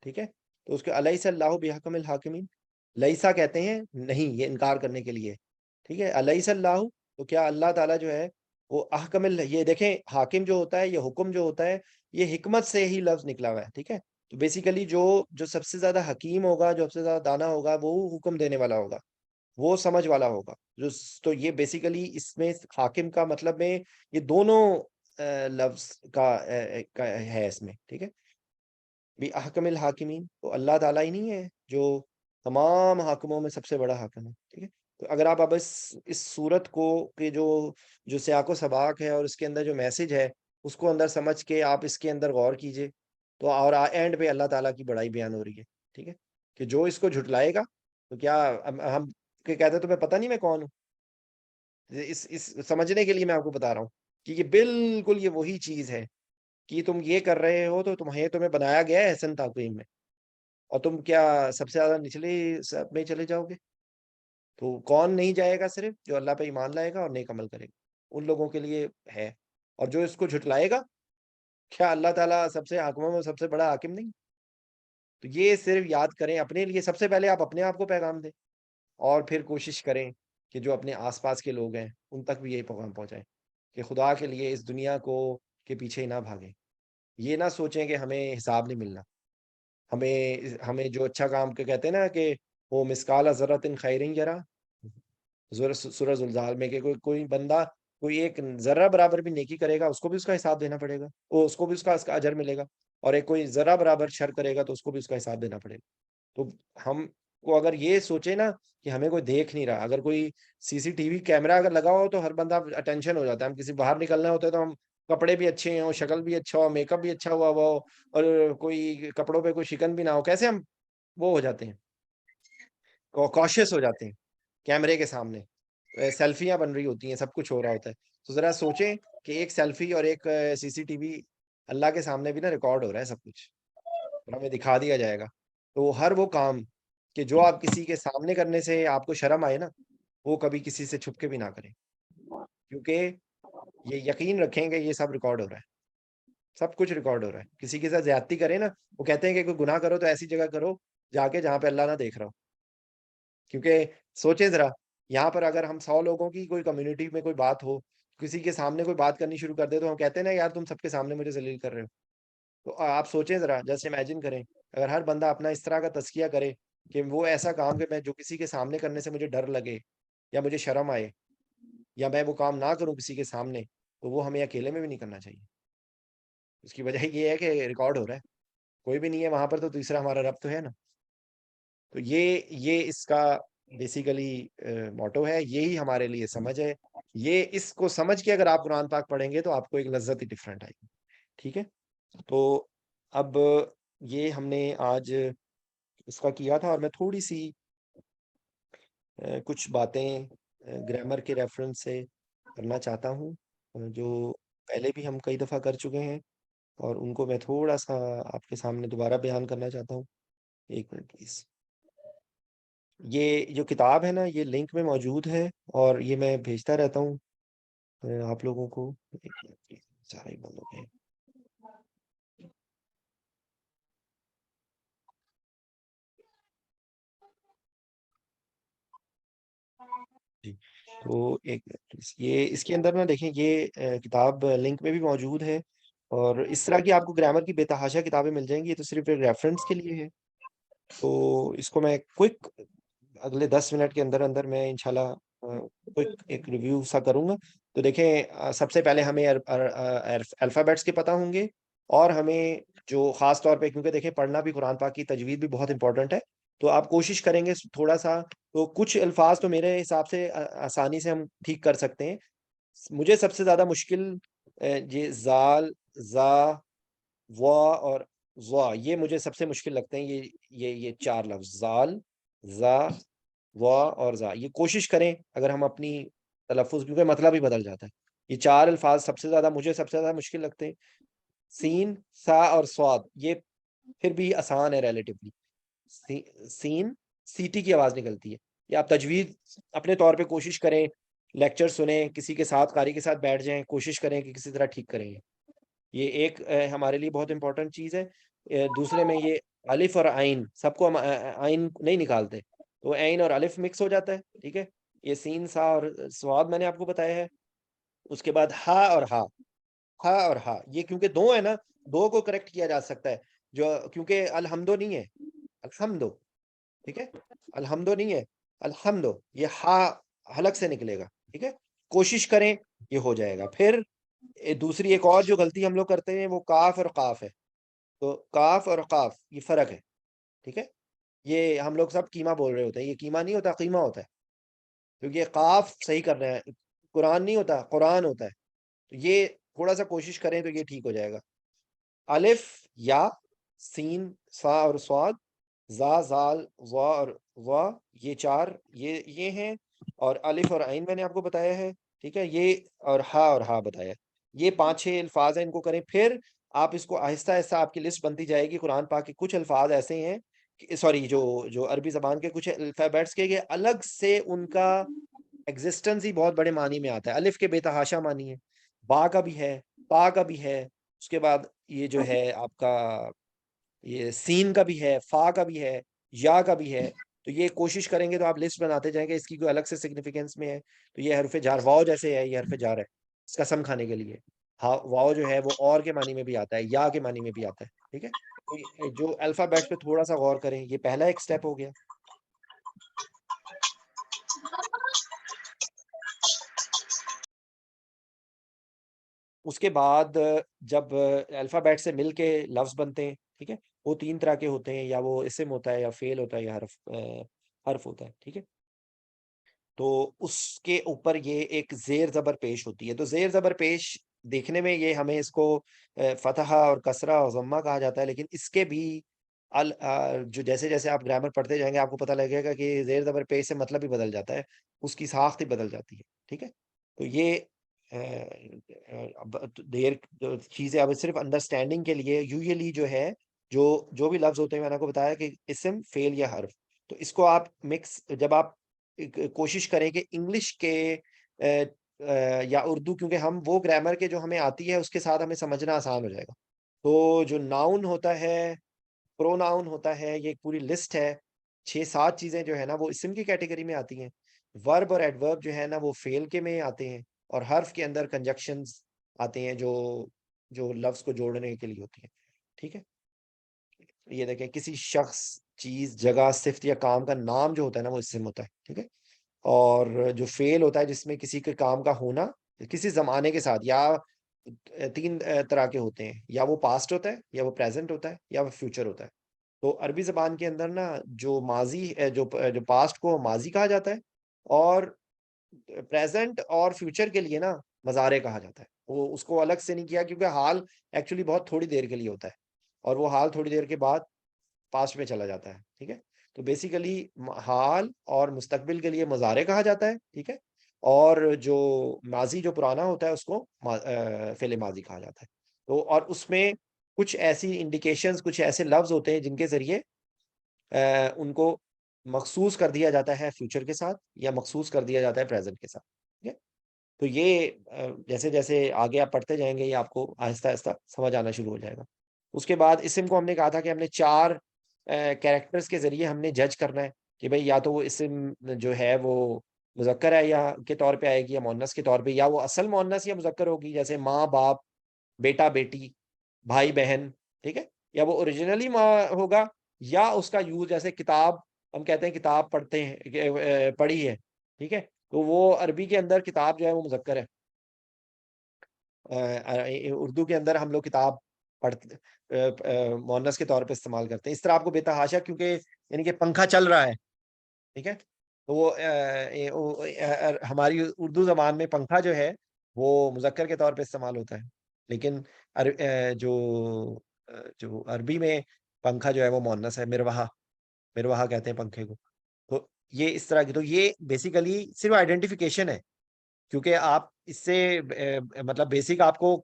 ٹھیک ہے، تو اس کے الیس اللہ بحکم الحاکمین، لیسا کہتے ہیں نہیں، یہ انکار کرنے کے لیے، ٹھیک ہے، الیس اللہ، تو کیا اللہ تعالیٰ جو ہے وہ احکم یہ دیکھیں، حاکم جو ہوتا ہے، یہ حکم جو ہوتا ہے، یہ حکمت سے ہی لفظ نکلا ہوا ہے، ٹھیک ہے. تو بیسیکلی جو سب سے زیادہ حکیم ہوگا، جو سب سے زیادہ دانا ہوگا، وہ حکم دینے والا ہوگا، وہ سمجھ والا ہوگا. تو یہ بیسیکلی اس میں حاکم کا مطلب میں یہ دونوں لفظ کا ہے اس میں، ٹھیک ہے. بھی احکم الحاکمین، تو اللہ تعالیٰ ہی نہیں ہے جو تمام حاکموں میں سب سے بڑا حاکم ہے، ٹھیک ہے. تو اگر آپ اب اس صورت کو کہ جو سیاق و سباق ہے اور اس کے اندر جو میسج ہے اس کو اندر سمجھ کے آپ اس کے اندر غور کیجئے، تو اور اینڈ پہ اللہ تعالیٰ کی بڑائی بیان ہو رہی ہے، ٹھیک ہے، کہ جو اس کو جھٹلائے گا تو کیا ہم کہتے ہیں تمہیں پتہ نہیں میں کون ہوں. اس سمجھنے کے لیے میں آپ کو بتا رہا ہوں کہ یہ بالکل یہ وہی چیز ہے کہ تم یہ کر رہے ہو تو تمہیں بنایا گیا ہے احسن تقویم میں، اور تم کیا سب سے زیادہ نچلے سب میں چلے جاؤ گے. تو کون نہیں جائے گا؟ صرف جو اللہ پہ ایمان لائے گا اور نیک عمل کرے گا، ان لوگوں کے لیے ہے. اور جو اس کو جھٹلائے گا، کیا اللہ تعالیٰ سب سے حاکموں میں سب سے بڑا حاکم نہیں؟ تو یہ صرف یاد کریں اپنے لیے، سب سے پہلے آپ اپنے آپ کو پیغام دیں، اور پھر کوشش کریں کہ جو اپنے آس پاس کے لوگ ہیں ان تک بھی یہی پیغام پہنچائیں کہ خدا کے لیے اس دنیا کو کے پیچھے ہی نہ بھاگیں. یہ نہ سوچیں کہ ہمیں حساب نہیں ملنا، ہمیں جو اچھا کام کے کہتے ہیں نا کہ وہ مسکال ذرۃ خیر یرا، سورہ زلزال میں کہ کوئی بندہ کوئی ایک ذرہ برابر بھی نیکی کرے گا اس کو بھی اس کا حساب دینا پڑے گا، وہ اس کو بھی اس کا اجر ملے گا، اور ایک کوئی ذرہ برابر شر کرے گا تو اس کو بھی اس کا حساب دینا پڑے گا. تو ہم کو اگر یہ سوچے نا کہ ہمیں کوئی دیکھ نہیں رہا، اگر کوئی سی سی ٹی وی کیمرہ اگر لگا ہو تو ہر بندہ اٹینشن ہو جاتا ہے. ہم کسی باہر نکلنا ہوتا ہے تو ہم کپڑے بھی اچھے ہوں، شکل بھی اچھا ہو، میک اپ بھی اچھا ہوا ہو، اور کوئی کپڑوں پہ کوئی شکن بھی نہ ہو، کیسے ہم وہ ہو جاتے ہیں، کاشیس ہو جاتے ہیں کیمرے کے سامنے. سیلفیاں بن رہی ہوتی ہیں، سب کچھ ہو رہا ہوتا ہے. تو ذرا سوچیں کہ ایک سیلفی اور ایک سی سی ٹی وی اللہ کے سامنے بھی نا ریکارڈ ہو رہا ہے سب کچھ، اور ہمیں دکھا دیا جائے گا. تو ہر وہ کام کہ جو آپ کسی کے سامنے کرنے سے آپ کو شرم آئے نا، وہ کبھی کسی سے چھپ کے بھی نہ کریں، کیونکہ یہ یقین رکھیں کہ یہ سب ریکارڈ ہو رہا ہے، سب کچھ ریکارڈ ہو رہا ہے. کسی کے ساتھ زیادتی کریں نا، وہ کہتے ہیں کہ کوئی گناہ کرو تو ایسی جگہ کرو جا کے جہاں پہ اللہ نہ دیکھ رہا ہو. کیونکہ سوچیں ذرا، یہاں پر اگر ہم 100 لوگوں کی کوئی کمیونٹی میں کوئی بات ہو، کسی کے سامنے کوئی بات کرنی شروع کر دے تو ہم کہتے ہیں نا یار تم سب کے سامنے مجھے ذلیل کر رہے ہو. تو آپ سوچیں ذرا، جسٹ امیجن کریں اگر ہر بندہ اپنا اس طرح کا تزکیہ کرے کہ وہ ایسا کام کہ میں جو کسی کے سامنے کرنے سے مجھے ڈر لگے یا مجھے شرم آئے یا میں وہ کام نہ کروں کسی کے سامنے، تو وہ ہمیں اکیلے میں بھی نہیں کرنا چاہیے. اس کی وجہ یہ ہے کہ ریکارڈ ہو رہا ہے، کوئی بھی نہیں ہے وہاں پر تو تیسرا ہمارا رب تو ہے نا. تو یہ اس کا بیسیکلی موٹو ہے، یہی ہمارے لیے سمجھ ہے. یہ اس کو سمجھ کے اگر آپ قرآن پاک پڑھیں گے تو آپ کو ایک لذت ہی ڈفرینٹ آئے گی، ٹھیک ہے. تو اب یہ ہم نے آج اس کا کیا تھا، اور میں تھوڑی سی کچھ باتیں گرامر کے ریفرنس سے کرنا چاہتا ہوں، جو پہلے بھی ہم کئی دفعہ کر چکے ہیں، اور ان کو میں تھوڑا سا آپ کے سامنے دوبارہ بیان کرنا چاہتا ہوں. ایک منٹ پلیز. یہ جو کتاب ہے نا یہ لنک میں موجود ہے، اور یہ میں بھیجتا رہتا ہوں آپ لوگوں کو. ایک منٹ پلیز، سارا ہی بند ہو گیا. جی، تو ایک منٹ پلیز، یہ اس کے اندر نا دیکھیں یہ کتاب لنک میں بھی موجود ہے، اور اس طرح کی آپ کو گرامر کی بے تحاشا کتابیں مل جائیں گی. یہ تو صرف ایک ریفرنس کے لیے ہے. تو اس کو میں کوئک اگلے 10 منٹ کے اندر اندر میں انشاءاللہ کوئک ایک ریویو سا کروں گا. تو دیکھیں سب سے پہلے ہمیں الفابیٹس کے پتہ ہوں گے، اور ہمیں جو خاص طور پہ کیونکہ دیکھیں پڑھنا بھی قرآن پاک کی تجوید بھی بہت امپورٹنٹ ہے، تو آپ کوشش کریں گے تھوڑا سا. تو کچھ الفاظ تو میرے حساب سے آسانی سے ہم ٹھیک کر سکتے ہیں. مجھے سب سے زیادہ مشکل یہ زال، زا، وا اور وا، یہ مجھے سب سے مشکل لگتے ہیں. یہ 4 لفظ زال، زا، وا اور زا. یہ کوشش کریں اگر ہم اپنی تلفظ، کیونکہ مطلب ہی بدل جاتا ہے. یہ 4 الفاظ مجھے سب سے زیادہ مشکل لگتے ہیں. سین، سا اور سواد، یہ پھر بھی آسان ہے ریلیٹیولی. سین، سیٹی کی آواز نکلتی ہے. یا آپ تجوید اپنے طور پہ کوشش کریں، لیکچر سنیں، کسی کے ساتھ قاری کے ساتھ بیٹھ جائیں، کوشش کریں کہ کسی طرح ٹھیک کریں. یہ ایک ہمارے لیے بہت امپورٹنٹ چیز ہے. دوسرے میں یہ الف اور عین، سب کو ہم عین نہیں نکالتے، تو عین اور الف مکس ہو جاتا ہے. ٹھیک ہے، یہ سین، سا اور سواد میں نے آپ کو بتایا ہے. اس کے بعد ہا اور ہا. ہا اور ہا یہ کیونکہ دو ہے نا، دو کو کریکٹ کیا جا سکتا ہے. کیونکہ الحمدو نہیں ہے، الحمدو. ٹھیک ہے، الحمدو نہیں ہے، الحمدو. یہ ہا حلق سے نکلے گا. ٹھیک ہے، کوشش کریں یہ ہو جائے گا. پھر دوسری ایک اور جو غلطی ہم لوگ کرتے ہیں وہ کاف اور قاف ہے. تو کاف اور قاف یہ فرق ہے. ٹھیک ہے، یہ ہم لوگ سب کیما بول رہے ہوتے ہیں، یہ کیما نہیں ہوتا، قیمہ ہوتا ہے. کیونکہ یہ قاف صحیح کر رہے ہیں، قرآن نہیں ہوتا، قرآن ہوتا ہے. تو یہ تھوڑا سا کوشش کریں تو یہ ٹھیک ہو جائے گا. الف، یا، سین، سا اور سواد، زا، زال، وا اور وا، یہ 4 یہ ہیں. اور الف اور عین میں نے آپ کو بتایا ہے. ٹھیک ہے، یہ اور ہا بتایا. یہ 5-6 الفاظ ہیں، ان کو کریں. پھر آپ اس کو آہستہ آہستہ آپ کی لسٹ بنتی جائے گی. قرآن پاک کے کچھ الفاظ ایسے ہیں، سوری، جو عربی زبان کے کچھ الفابیٹس کے یہ الگ سے ان کا ایگزسٹنس ہی بہت بڑے معنی میں آتا ہے. الف کے بے تحاشا معنی ہے، با کا بھی ہے، پا کا بھی ہے. اس کے بعد یہ جو ہے آپ کا یہ سین کا بھی ہے، فا کا بھی ہے، یا کا بھی ہے. تو یہ کوشش کریں گے تو آپ لسٹ بناتے جائیں گے، اس کی کوئی الگ سے سگنیفیکینس میں ہے. تو یہ حرف جار، واؤ جیسے ہے، یہ حرف جار ہے اس قسم کھانے کے لیے. ہاں، واؤ جو ہے وہ اور کے معنی میں بھی آتا ہے، یا کے معنی میں بھی آتا ہے. ٹھیک ہے، تو جو الفابیٹس پہ تھوڑا سا غور کریں، یہ پہلا ایک سٹیپ ہو گیا. اس کے بعد جب الفابیٹ سے مل کے لفظ بنتے ہیں، ٹھیک ہے، وہ 3 طرح کے ہوتے ہیں، یا وہ اسم ہوتا ہے، یا فعل ہوتا ہے، یا حرف ہوتا ہے. ٹھیک ہے، تو اس کے اوپر یہ ایک زیر زبر پیش ہوتی ہے. تو زیر زبر پیش دیکھنے میں یہ ہمیں اس کو فتحہ اور کسرہ اور ضمہ کہا جاتا ہے، لیکن اس کے بھی جو جیسے جیسے آپ گرامر پڑھتے جائیں گے آپ کو پتہ لگے گا کہ زیر زبر پیش سے مطلب بھی بدل جاتا ہے، اس کی ساخت ہی بدل جاتی ہے. ٹھیک ہے، تو یہ دیر چیزیں اب صرف انڈرسٹینڈنگ کے لیے یوزلی جو ہے، جو بھی لفظ ہوتے ہیں، میں نے آپ کو بتایا کہ اسم، فعل یا حرف. تو اس کو آپ مکس جب آپ کوشش کریں کہ انگلش کے یا اردو، کیونکہ ہم وہ گرامر کے جو ہمیں آتی ہے اس کے ساتھ ہمیں سمجھنا آسان ہو جائے گا. تو جو ناؤن ہوتا ہے، پرو ناؤن ہوتا ہے، یہ ایک پوری لسٹ ہے. 6-7 چیزیں جو ہے نا وہ اسم کی کیٹیگری میں آتی ہیں. ورب اور ایڈورب جو ہے نا وہ فعل کے میں آتے ہیں. اور حرف کے اندر کنجکشنز آتے ہیں جو لفظ کو جوڑنے کے لیے ہوتی ہیں. ٹھیک ہے، یہ دیکھیں، کسی شخص، چیز، جگہ، صفت یا کام کا نام جو ہوتا ہے نا وہ اسم ہوتا ہے. ٹھیک ہے، اور جو فعل ہوتا ہے جس میں کسی کے کام کا ہونا کسی زمانے کے ساتھ، یا 3 طرح کے ہوتے ہیں، یا وہ پاسٹ ہوتا ہے، یا وہ پریزنٹ ہوتا ہے، یا وہ فیوچر ہوتا ہے. تو عربی زبان کے اندر نا جو ماضی جو پاسٹ کو ماضی کہا جاتا ہے، اور پریزنٹ اور فیوچر کے لیے نا مضارع کہا جاتا ہے. وہ اس کو الگ سے نہیں کیا، کیونکہ حال ایکچولی بہت تھوڑی دیر کے لیے ہوتا ہے، اور وہ حال تھوڑی دیر کے بعد پاسٹ میں چلا جاتا ہے. ٹھیک ہے، تو بیسیکلی حال اور مستقبل کے لیے مضارع کہا جاتا ہے. ٹھیک ہے، اور جو ماضی جو پرانا ہوتا ہے اس کو فعل ماضی کہا جاتا ہے. تو اور اس میں کچھ ایسی انڈیکیشنز، کچھ ایسے لفظ ہوتے ہیں جن کے ذریعے ان کو مخصوص کر دیا جاتا ہے فیوچر کے ساتھ، یا مخصوص کر دیا جاتا ہے پریزنٹ کے ساتھ. ٹھیک ہے، تو یہ جیسے جیسے آگے آپ پڑھتے جائیں گے یہ آپ کو آہستہ آہستہ سمجھ آنا شروع ہو جائے گا. اس کے بعد اسم کو ہم نے کہا تھا کہ ہم نے 4 کیریکٹرز کے ذریعے ہم نے جج کرنا ہے کہ بھئی یا تو وہ اسم جو ہے وہ مذکر ہے یا کے طور پہ آئے گی، یا مؤنث کے طور پہ، یا وہ اصل مؤنث یا مذکر ہوگی، جیسے ماں باپ، بیٹا بیٹی، بھائی بہن. ٹھیک ہے، یا وہ اوریجنلی ماں ہوگا، یا اس کا یوز جیسے کتاب، ہم کہتے ہیں کتاب پڑھتے ہیں، پڑھی ہے. ٹھیک ہے، تو وہ عربی کے اندر کتاب جو ہے وہ مذکر ہے. اردو کے اندر ہم لوگ کتاب پڑھتے مؤنث کے طور پہ استعمال کرتے ہیں. اس طرح آپ کو بے تحاشا، کیونکہ یعنی کہ پنکھا چل رہا ہے. ٹھیک ہے، تو وہ ہماری اردو زبان میں پنکھا جو ہے وہ مذکر کے طور پہ استعمال ہوتا ہے، لیکن جو عربی میں پنکھا جو ہے وہ مؤنث ہے. مروحہ، مروحہ کہتے ہیں پنکھے کو. تو یہ اس طرح کی، تو یہ بیسیکلی صرف آئیڈینٹیفیکیشن ہے کیونکہ آپ اس سے مطلب بیسک آپ کو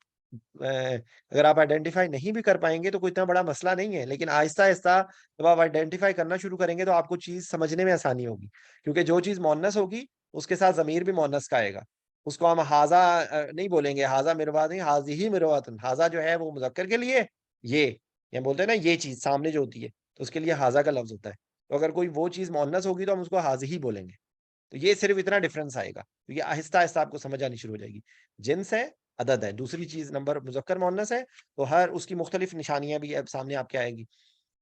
اگر آپ آئیڈینٹیفائی نہیں بھی کر پائیں گے تو کوئی اتنا بڑا مسئلہ نہیں ہے، لیکن آہستہ آہستہ جب آپ آئیڈینٹیفائی کرنا شروع کریں گے تو آپ کو چیز سمجھنے میں آسانی ہوگی، کیونکہ جو چیز مؤنث ہوگی اس کے ساتھ ضمیر بھی مؤنث کا آئے گا، اس کو ہم حاذا نہیں بولیں گے، حاذا مروا نہیں، حاذی مرواتن، حاذا جو ہے وہ مذکر کے لیے، یہ بولتے ہیں نا یہ چیز سامنے جو ہوتی ہے تو اس کے لیے حاذا کا لفظ ہوتا ہے، تو اگر کوئی وہ چیز مؤنث ہوگی تو ہم اس کو حاذی ہی بولیں گے، تو یہ صرف اتنا ڈفرنس آئے گا، تو یہ آہستہ آہستہ آپ کو سمجھ آنی شروع ہو جائے گی۔ جنس ہے، عدد ہے، دوسری چیز نمبر مذکر مؤنث ہے، تو ہر اس کی مختلف نشانیاں بھی اب سامنے آپ کے آئے گی،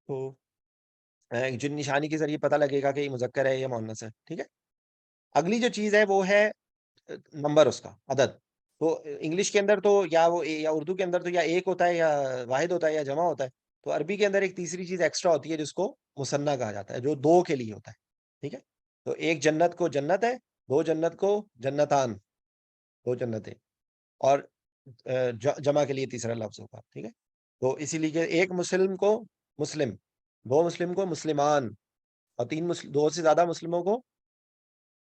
تو جن نشانی کے ذریعے پتہ لگے گا کہ یہ مذکر ہے یا مؤنث ہے، ٹھیک ہے۔ اگلی جو چیز ہے وہ ہے نمبر اس کا، عدد، تو انگلش کے اندر تو یا اردو کے اندر تو یا ایک ہوتا ہے یا واحد ہوتا ہے یا جمع ہوتا ہے، تو عربی کے اندر ایک تیسری چیز ایکسٹرا ہوتی ہے جس کو مثنیٰ کہا جاتا ہے، جو دو کے لیے ہوتا ہے، ٹھیک ہے۔ تو ایک جنت کو جنت ہے، دو جنت کو جنتان، دو جنتیں، اور جمع کے لیے تیسرا لفظ ہوگا، ٹھیک ہے۔ تو اسی لیے ایک مسلم کو مسلم، دو مسلم کو مسلمان، اور دو سے زیادہ مسلموں کو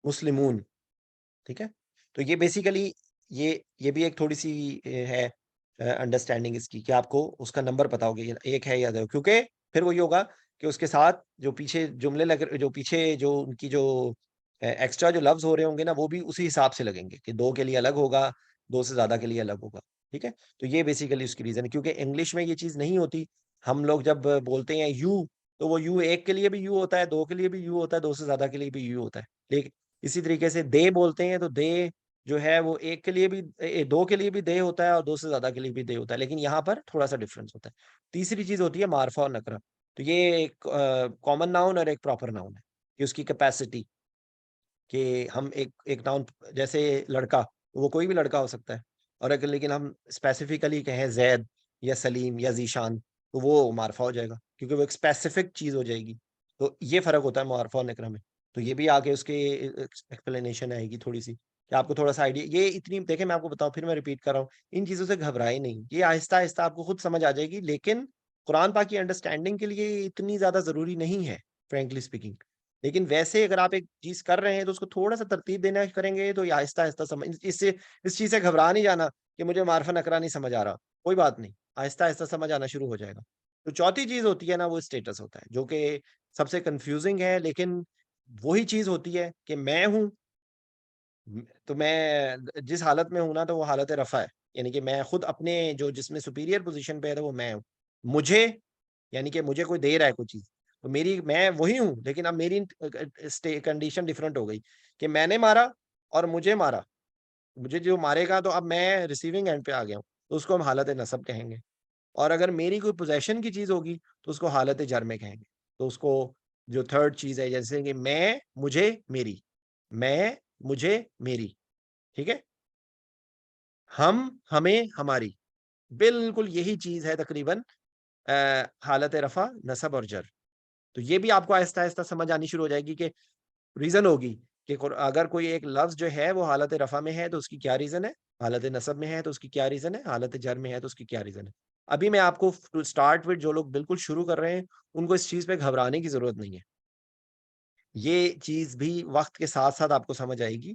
مسلمون، ٹھیک ہے۔ تو یہ بیسیکلی یہ بھی ایک تھوڑی سی ہے انڈرسٹینڈنگ اس کی، کہ آپ کو اس کا نمبر پتا ہوگا یہ ایک ہے یا دو، کیونکہ پھر وہی ہوگا کہ اس کے ساتھ جو پیچھے جملے جو پیچھے جو ان کی جو ایکسٹرا جو لفظ ہو رہے ہوں گے نا وہ بھی اسی حساب سے لگیں گے، کہ دو کے لیے الگ ہوگا، دو سے زیادہ کے لیے الگ ہوگا، ٹھیک ہے۔ تو یہ بیسیکلی اس کی ریزن ہے، کیونکہ انگلش میں یہ چیز نہیں ہوتی، ہم لوگ جب بولتے ہیں یو تو وہ یو ایک کے لیے بھی یو ہوتا ہے، دو کے لیے بھی یو ہوتا ہے، دو سے زیادہ کے لیے بھی یو ہوتا ہے، لیکن اسی طریقے سے دے بولتے ہیں تو دے جو ہے وہ ایک کے لیے بھی دو کے لیے بھی دے ہوتا ہے اور دو سے زیادہ کے لیے بھی دے ہوتا ہے، لیکن یہاں پر تھوڑا سا ڈفرنس ہوتا ہے۔ تیسری چیز ہوتی ہے معرفہ اور نکرہ، تو یہ ایک کامن ناؤن اور ایک پراپر ناؤن ہے، کہ اس کی کیپیسٹی، کہ ہم ایک ناؤن جیسے لڑکا، وہ کوئی بھی لڑکا ہو سکتا ہے، اور اگر لیکن ہم اسپیسیفکلی کہیں زید یا سلیم یا ذیشان تو وہ معرفہ ہو جائے گا، کیونکہ وہ ایک اسپیسیفک چیز ہو جائے گی، تو یہ فرق ہوتا ہے معرفہ اور نکرہ میں، تو یہ بھی آگے اس کے ایکسپلینیشن آئے گی تھوڑی سی، کہ آپ کو تھوڑا سا آئیڈیا، یہ اتنی دیکھیں میں آپ کو بتاؤں، پھر میں ریپیٹ کر رہا ہوں، ان چیزوں سے گھبرائے نہیں، یہ آہستہ آہستہ آپ کو خود سمجھ آ جائے گی، لیکن قرآن پاک کی انڈرسٹینڈنگ کے لیے یہ اتنی زیادہ ضروری نہیں ہے فرینکلی اسپیکنگ، لیکن ویسے اگر آپ ایک چیز کر رہے ہیں تو اس کو تھوڑا سا ترتیب دینا کریں گے تو یہ آہستہ آہستہ سمجھ، اس چیز سے گھبرا نہیں جانا کہ مجھے معرفہ نکرہ نہیں سمجھ آ رہا، کوئی بات نہیں، آہستہ آہستہ سمجھ آنا شروع ہو جائے گا۔ تو چوتھی چیز ہوتی ہے نا وہ اسٹیٹس ہوتا ہے، جو کہ سب سے کنفیوزنگ ہے، لیکن وہی چیز ہوتی ہے کہ میں ہوں، تو میں جس حالت میں ہوں نا تو وہ حالت رفع ہے، یعنی کہ میں خود اپنے جو جس میں سپیریئر پوزیشن پہ ہے تو وہ میں ہوں، مجھے یعنی کہ مجھے کوئی دے رہا ہے کوئی چیز، تو میں وہی ہوں، لیکن اب میری کنڈیشن ڈفرنٹ ہو گئی، کہ میں نے مارا اور مجھے مارا، مجھے جو مارے گا تو اب میں ریسیونگ اینڈ پہ آ گیا ہوں، تو اس کو ہم حالت نصب کہیں گے، اور اگر میری کوئی پوزیشن کی چیز ہوگی تو اس کو حالت جر میں کہیں گے، تو اس کو جو تھرڈ چیز ہے جیسے کہ میں مجھے میری، میں مجھے میری، ٹھیک ہے، ہم ہمیں ہماری، بالکل یہی چیز ہے تقریباً حالت رفع نصب اور جر، تو یہ بھی آپ کو آہستہ آہستہ سمجھ آنی شروع ہو جائے گی، کہ ریزن ہوگی کہ اگر کوئی ایک لفظ جو ہے وہ حالت رفع میں ہے تو اس کی کیا ریزن ہے، حالت نصب میں ہے تو اس کی کیا ریزن ہے، حالت جر میں ہے تو اس کی کیا ریزن ہے۔ ابھی میں آپ کو اسٹارٹ وتھ جو لوگ بالکل شروع کر رہے ہیں ان کو اس چیز پہ گھبرانے کی ضرورت نہیں ہے، یہ چیز بھی وقت کے ساتھ ساتھ آپ کو سمجھ آئے گی،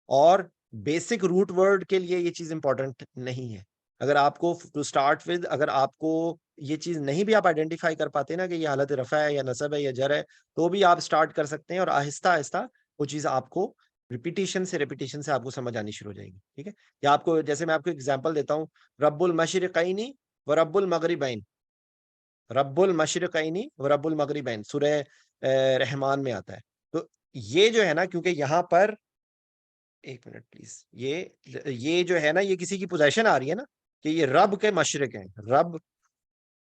اور بیسک روٹ ورڈ کے لیے یہ چیز امپورٹنٹ نہیں ہے، اگر آپ کو ٹو اسٹارٹ ود اگر آپ کو یہ چیز نہیں بھی آپ آئیڈینٹیفائی کر پاتے نا کہ یہ حالت رفع ہے یا نصب ہے یا جر ہے، تو بھی آپ اسٹارٹ کر سکتے ہیں، اور آہستہ آہستہ وہ چیز آپ کو ریپیٹیشن سے آپ کو سمجھ آنی شروع ہو جائے گی، ٹھیک ہے۔ یا آپ کو جیسے میں آپ کو ایگزامپل دیتا ہوں، رب المشرقین و رب المغربین، رب المشرقین و رب المغربین، سورہ رحمان میں آتا ہے، تو یہ جو ہے نا، کیونکہ یہاں پر ایک منٹ پلیز، یہ جو ہے نا یہ کسی کی پوزیشن آ رہی ہے نا، کہ یہ رب کے مشرق ہیں، رب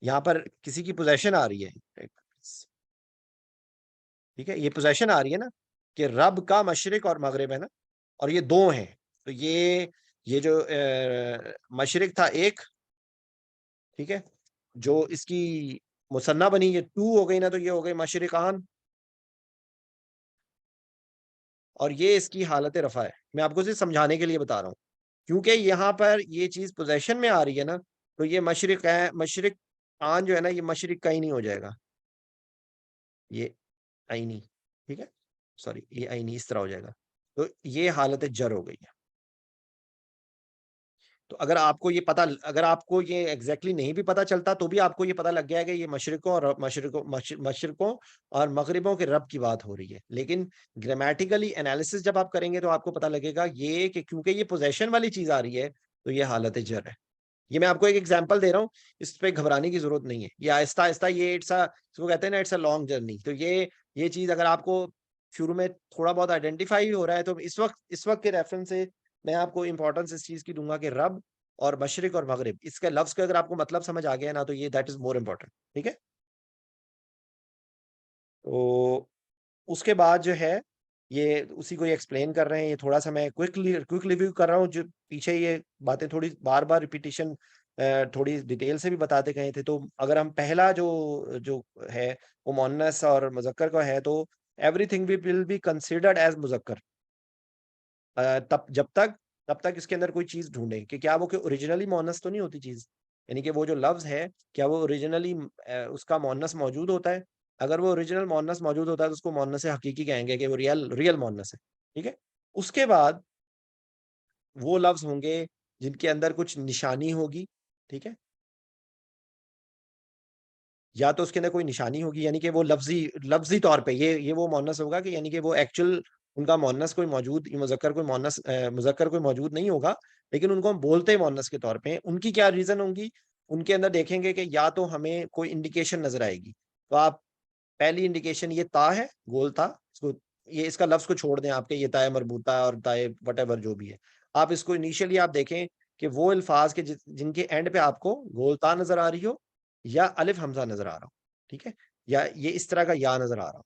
یہاں پر کسی کی پوزیشن آ رہی ہے، ٹھیک ہے، یہ پوزیشن آ رہی ہے نا کہ رب کا مشرق اور مغرب ہے نا، اور یہ دو ہیں، تو یہ جو مشرق تھا ایک، ٹھیک ہے، جو اس کی مثنیٰ بنی یہ ٹو ہو گئی نا، تو یہ ہو گئی مشرقان، اور یہ اس کی حالت رفع ہے، میں آپ کو صرف سمجھانے کے لیے بتا رہا ہوں، کیونکہ یہاں پر یہ چیز پوزیشن میں آ رہی ہے نا، تو یہ مشرق ہے، مشرق آن جو ہے نا یہ مشرق کا ہی نہیں ہو جائے گا، یہ آئینی، ٹھیک ہے، سوری یہ آئینی اس طرح ہو جائے گا، تو یہ حالت جر ہو گئی ہے، تو اگر آپ کو یہ ایگزیکٹلی نہیں بھی پتا چلتا تو بھی آپ کو یہ پتا لگ گیا کہ یہ مشرقوں اور مغربوں کے رب کی بات ہو رہی ہے. لیکن گرامیٹیکلی انالیسس جب آپ کریں گے تو آپ کو پتا لگے گا یہ کہ کیونکہ یہ پوزیشن والی چیز آ رہی ہے تو یہ حالت جر ہے. یہ میں آپ کو ایک ایگزامپل دے رہا ہوں, اس پہ گھبرانے کی ضرورت نہیں ہے. یہ آہستہ آہستہ یہ اس کو کہتے ہیں نا اٹس اے لانگ جرنی. تو یہ چیز اگر آپ کو شروع میں تھوڑا بہت آئیڈینٹیفائی ہو رہا ہے تو اس وقت کے ریفرنس سے میں آپ کو امپورٹنس اس چیز کی دوں گا کہ رب اور مشرق اور مغرب, اس کے لفظ کا اگر آپ کو مطلب سمجھ آ گیا نا تو یہ دیٹ از مور امپورٹنٹ. ٹھیک ہے, تو اس کے بعد جو ہے یہ اسی کو ایکسپلین کر رہے ہیں. یہ تھوڑا سا میں کوئک ریویو کر رہا ہوں, جو پیچھے یہ باتیں تھوڑی بار بار ریپیٹیشن تھوڑی ڈیٹیل سے بھی بتاتے گئے تھے. تو اگر ہم پہلا جو ہے وہ مؤنث اور مذکر کا ہے تو everything will be considered as مذکر, تب تک اس کے اندر کوئی چیز ڈھونڈیں کہ کیا وہ اوریجنلی مؤنث تو نہیں ہوتی چیز, یعنی کہ وہ جو لفظ ہے کیا وہ اوریجنلی اس کا مؤنث موجود ہوتا ہے. اگر وہ اوریجنل مؤنث موجود ہوتا ہے تو اس کو مؤنث حقیقی کہیں گے کہ وہ ریئل مؤنث ہے. ٹھیک ہے, اس کے بعد وہ لفظ ہوں گے جن کے اندر کچھ نشانی ہوگی. ٹھیک ہے, یا تو اس کے اندر کوئی نشانی ہوگی یعنی کہ وہ لفظی طور پہ یہ وہ مؤنث ہوگا کہ یعنی کہ وہ ایکچوئل ان کا مؤنث کوئی موجود مذکر کوئی موجود نہیں ہوگا, لیکن ان کو ہم بولتے مؤنث کے طور پہ. ان کی کیا ریزن ہوں گی, ان کے اندر دیکھیں گے کہ یا تو ہمیں کوئی انڈیکیشن نظر آئے گی. تو آپ پہلی انڈیکیشن یہ تا ہے, گول تا, اس کا لفظ کو چھوڑ دیں آپ کے, یہ تائے مربوطہ اور تائے وٹ ایور جو بھی ہے, آپ اس کو انیشلی آپ دیکھیں کہ وہ الفاظ کے جن کے اینڈ پہ آپ کو گول تا نظر آ رہی ہو یا الف حمزہ نظر آ رہا ہو. ٹھیک ہے, یا یہ اس طرح کا یا نظر آ رہا ہو,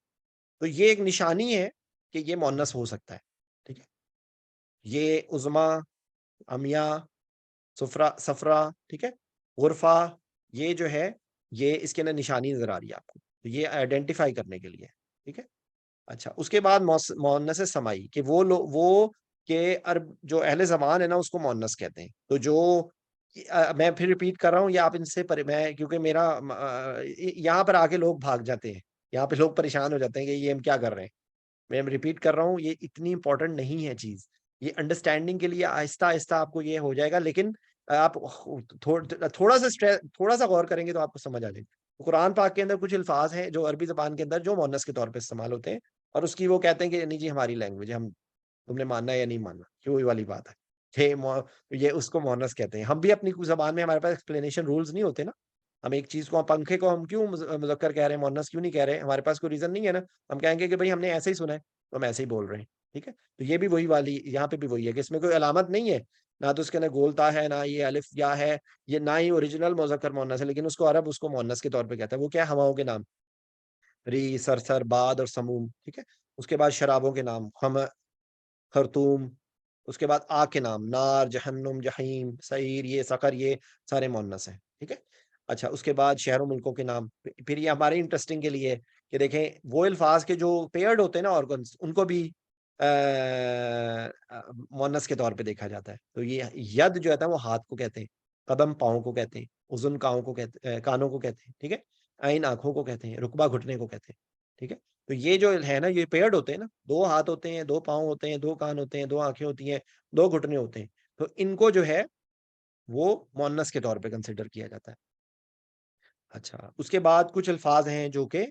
تو یہ ایک نشانی ہے کہ یہ مؤنث ہو سکتا ہے. ٹھیک ہے, یہ عظما, امیا, سفرا, ٹھیک ہے, غرفہ, یہ جو ہے یہ اس کے اندر نشانی نظر آ رہی ہے آپ کو, تو یہ آئیڈینٹیفائی کرنے کے لیے. ٹھیک ہے, اچھا اس کے بعد مؤنث سمائی کہ وہ کہ عرب جو اہل زبان ہے نا اس کو مؤنث کہتے ہیں. تو جو میں پھر ریپیٹ کر رہا ہوں, یہ آپ ان سے میں کیونکہ میرا یہاں پر آ کے لوگ بھاگ جاتے ہیں, یہاں پہ لوگ پریشان ہو جاتے ہیں کہ یہ ہم کیا کر رہے ہیں. میں ریپیٹ کر رہا ہوں, یہ اتنی امپورٹنٹ نہیں ہے چیز, یہ انڈرسٹینڈنگ کے لیے آہستہ آہستہ آپ کو یہ ہو جائے گا, لیکن آپ تھوڑا سا غور کریں گے تو آپ کو سمجھ آ جائے گا. قرآن پاک کے اندر کچھ الفاظ ہیں جو عربی زبان کے اندر جو مؤنث کے طور پہ استعمال ہوتے ہیں, اور اس کی وہ کہتے ہیں کہ نہیں جی ہماری لینگویج ہے, ہم تم نے ماننا ہے یا نہیں ماننا, کیوں یہ والی بات ہے. یہ اس کو مؤنث کہتے ہیں. ہم بھی اپنی زبان میں ہمارے پاس ایکسپلینیشن رولز نہیں ہوتے نا, ہم ایک چیز کو پنکھے کو ہم کیوں مذکر کہہ رہے ہیں, مؤنث کیوں نہیں کہہ رہے, ہمارے پاس کوئی ریزن نہیں ہے نا. ہم کہیں گے کہ بھائی ہم نے ایسے ہی سنا ہے تو ہم ایسے ہی بول رہے ہیں. ٹھیک ہے, تو یہ بھی وہی والی یہاں پہ بھی وہی ہے کہ اس میں کوئی علامت نہیں ہے, نہ تو اس کے اندر گولتا ہے, نہ یہ الف یا ہے, یہ نہ ہی اوریجنل مذکر مؤنث ہے, لیکن اس کو عرب اس کو مؤنث کے طور پہ کہتا ہے. وہ کیا, ہواؤں کے نام, ری, سرسر, باد اور سموم. ٹھیک ہے, اس کے بعد شرابوں کے نام, ہم, خرطوم. اس کے بعد آگ کے نام, نار, جہنم, جہیم, سعیر, یہ سقر, یہ سارے مؤنث ہیں. ٹھیک ہے, اچھا اس کے بعد شہر و ملکوں کے نام. پھر یہ ہمارے انٹرسٹنگ کے لیے کہ دیکھیں وہ الفاظ کے جو پیئرڈ ہوتے ہیں نا آرگنز, ان کو بھی مؤنث کے طور پہ دیکھا جاتا ہے. تو یہ ید جو ہے وہ ہاتھ کو کہتے ہیں, قدم پاؤں کو کہتے ہیں, اذن کانوں کو کہتے ہیں. ٹھیک ہے, عین آنکھوں کو کہتے ہیں, رکبہ گھٹنے کو کہتے ہیں. ٹھیک ہے, تو یہ جو ہے نا یہ پیئرڈ ہوتے ہیں نا, دو ہاتھ ہوتے ہیں, دو پاؤں ہوتے ہیں, دو کان ہوتے ہیں, دو آنکھیں ہوتی ہیں, دو گھٹنے ہوتے ہیں. تو ان کو جو ہے وہ مؤنث کے طور پہ کنسیڈر کیا جاتا ہے. اچھا اس کے بعد کچھ الفاظ ہیں جو کہ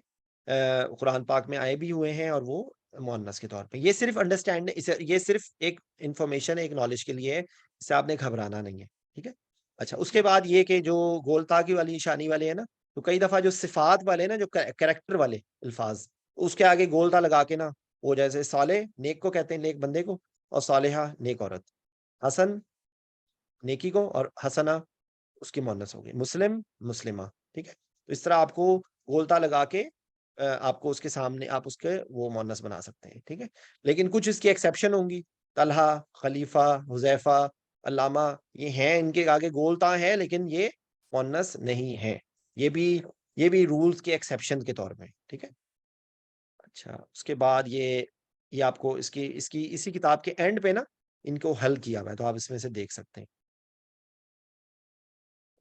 قرآن پاک میں آئے بھی ہوئے ہیں اور وہ مؤنث کے طور پہ. یہ صرف یہ صرف ایک انفارمیشن ایک نالج کے لیے ہے, اس سے آپ نے گھبرانا نہیں ہے. ٹھیک ہے, اچھا اس کے بعد یہ کہ جو گولتا کی والی نشانی والے ہیں نا, تو کئی دفعہ جو صفات والے نا, جو کریکٹر والے الفاظ, اس کے آگے گولتا لگا کے نا, وہ جیسے صالح نیک کو کہتے ہیں, نیک بندے کو, اور صالحہ نیک عورت, حسن نیکی کو, اور حسنا اس کی مؤنث ہوگی, مسلم مسلمہ. ٹھیک ہے, تو اس طرح آپ کو گولتا لگا کے آپ کو اس کے سامنے آپ اس کے وہ مؤنث بنا سکتے ہیں. ٹھیک ہے, لیکن کچھ اس کی ایکسیپشن ہوں گی, طلحہ, خلیفہ, حذیفہ, علامہ, یہ ہیں, ان کے آگے گولتا ہے لیکن یہ مؤنث نہیں ہے. یہ بھی رولز کے ایکسیپشن کے طور پہ. ٹھیک ہے, اچھا اس کے بعد یہ آپ کو اسی کتاب کے اینڈ پہ نا ان کو حل کیا ہوا ہے, تو آپ اس میں سے دیکھ سکتے ہیں.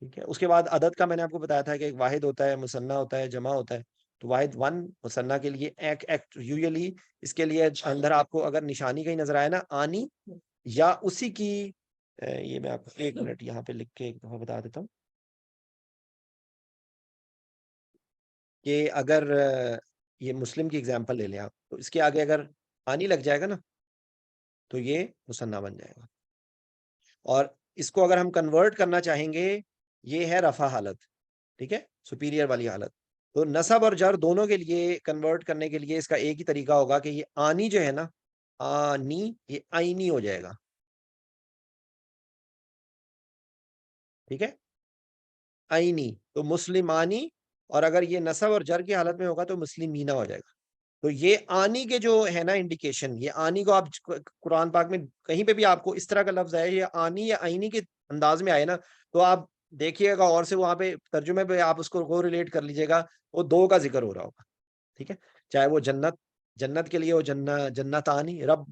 ٹھیک ہے, اس کے بعد عدد کا میں نے آپ کو بتایا تھا کہ ایک واحد ہوتا ہے, مثنیٰ ہوتا ہے, جمع ہوتا ہے. تو واحد 1, مثنیٰ کے لیے ایک یوزلی اس کے لیے اندر آپ کو اگر نشانی کہیں نظر آئے نا, آنی یا اسی کی یہ میں آپ کو 1 منٹ یہاں پہ لکھ کے ایک دفعہ بتا دیتا ہوں کہ اگر یہ مسلم کی اگزامپل لے لیں آپ، تو اس کے آگے اگر آنی لگ جائے گا نا تو یہ مثنیٰ بن جائے گا. اور اس کو اگر ہم کنورٹ کرنا چاہیں گے، یہ ہے رفع حالت، ٹھیک ہے، سپیریئر والی حالت. تو نصب اور جر دونوں کے لیے کنورٹ کرنے کے لیے اس کا ایک ہی طریقہ ہوگا کہ یہ آنی جو ہے نا، آنی، یہ آئینی ہو جائے گا. ٹھیک ہے، آئینی، تو مسلمانی، اور اگر یہ نصب اور جر کی حالت میں ہوگا تو مسلمینہ ہو جائے گا. تو یہ آنی کے جو ہے نا انڈیکیشن، یہ آنی کو آپ قرآن پاک میں کہیں پہ بھی آپ کو اس طرح کا لفظ آئے، یہ آنی یا آئینی کے انداز میں آئے نا، تو آپ دیکھیے گا اور سے وہاں پہ ترجمے پہ آپ اس کو ریلیٹ کر لیجیے گا، وہ دو کا ذکر ہو رہا ہوگا. ٹھیک ہے، چاہے وہ جنت کے لیے وہ جنتانی رب،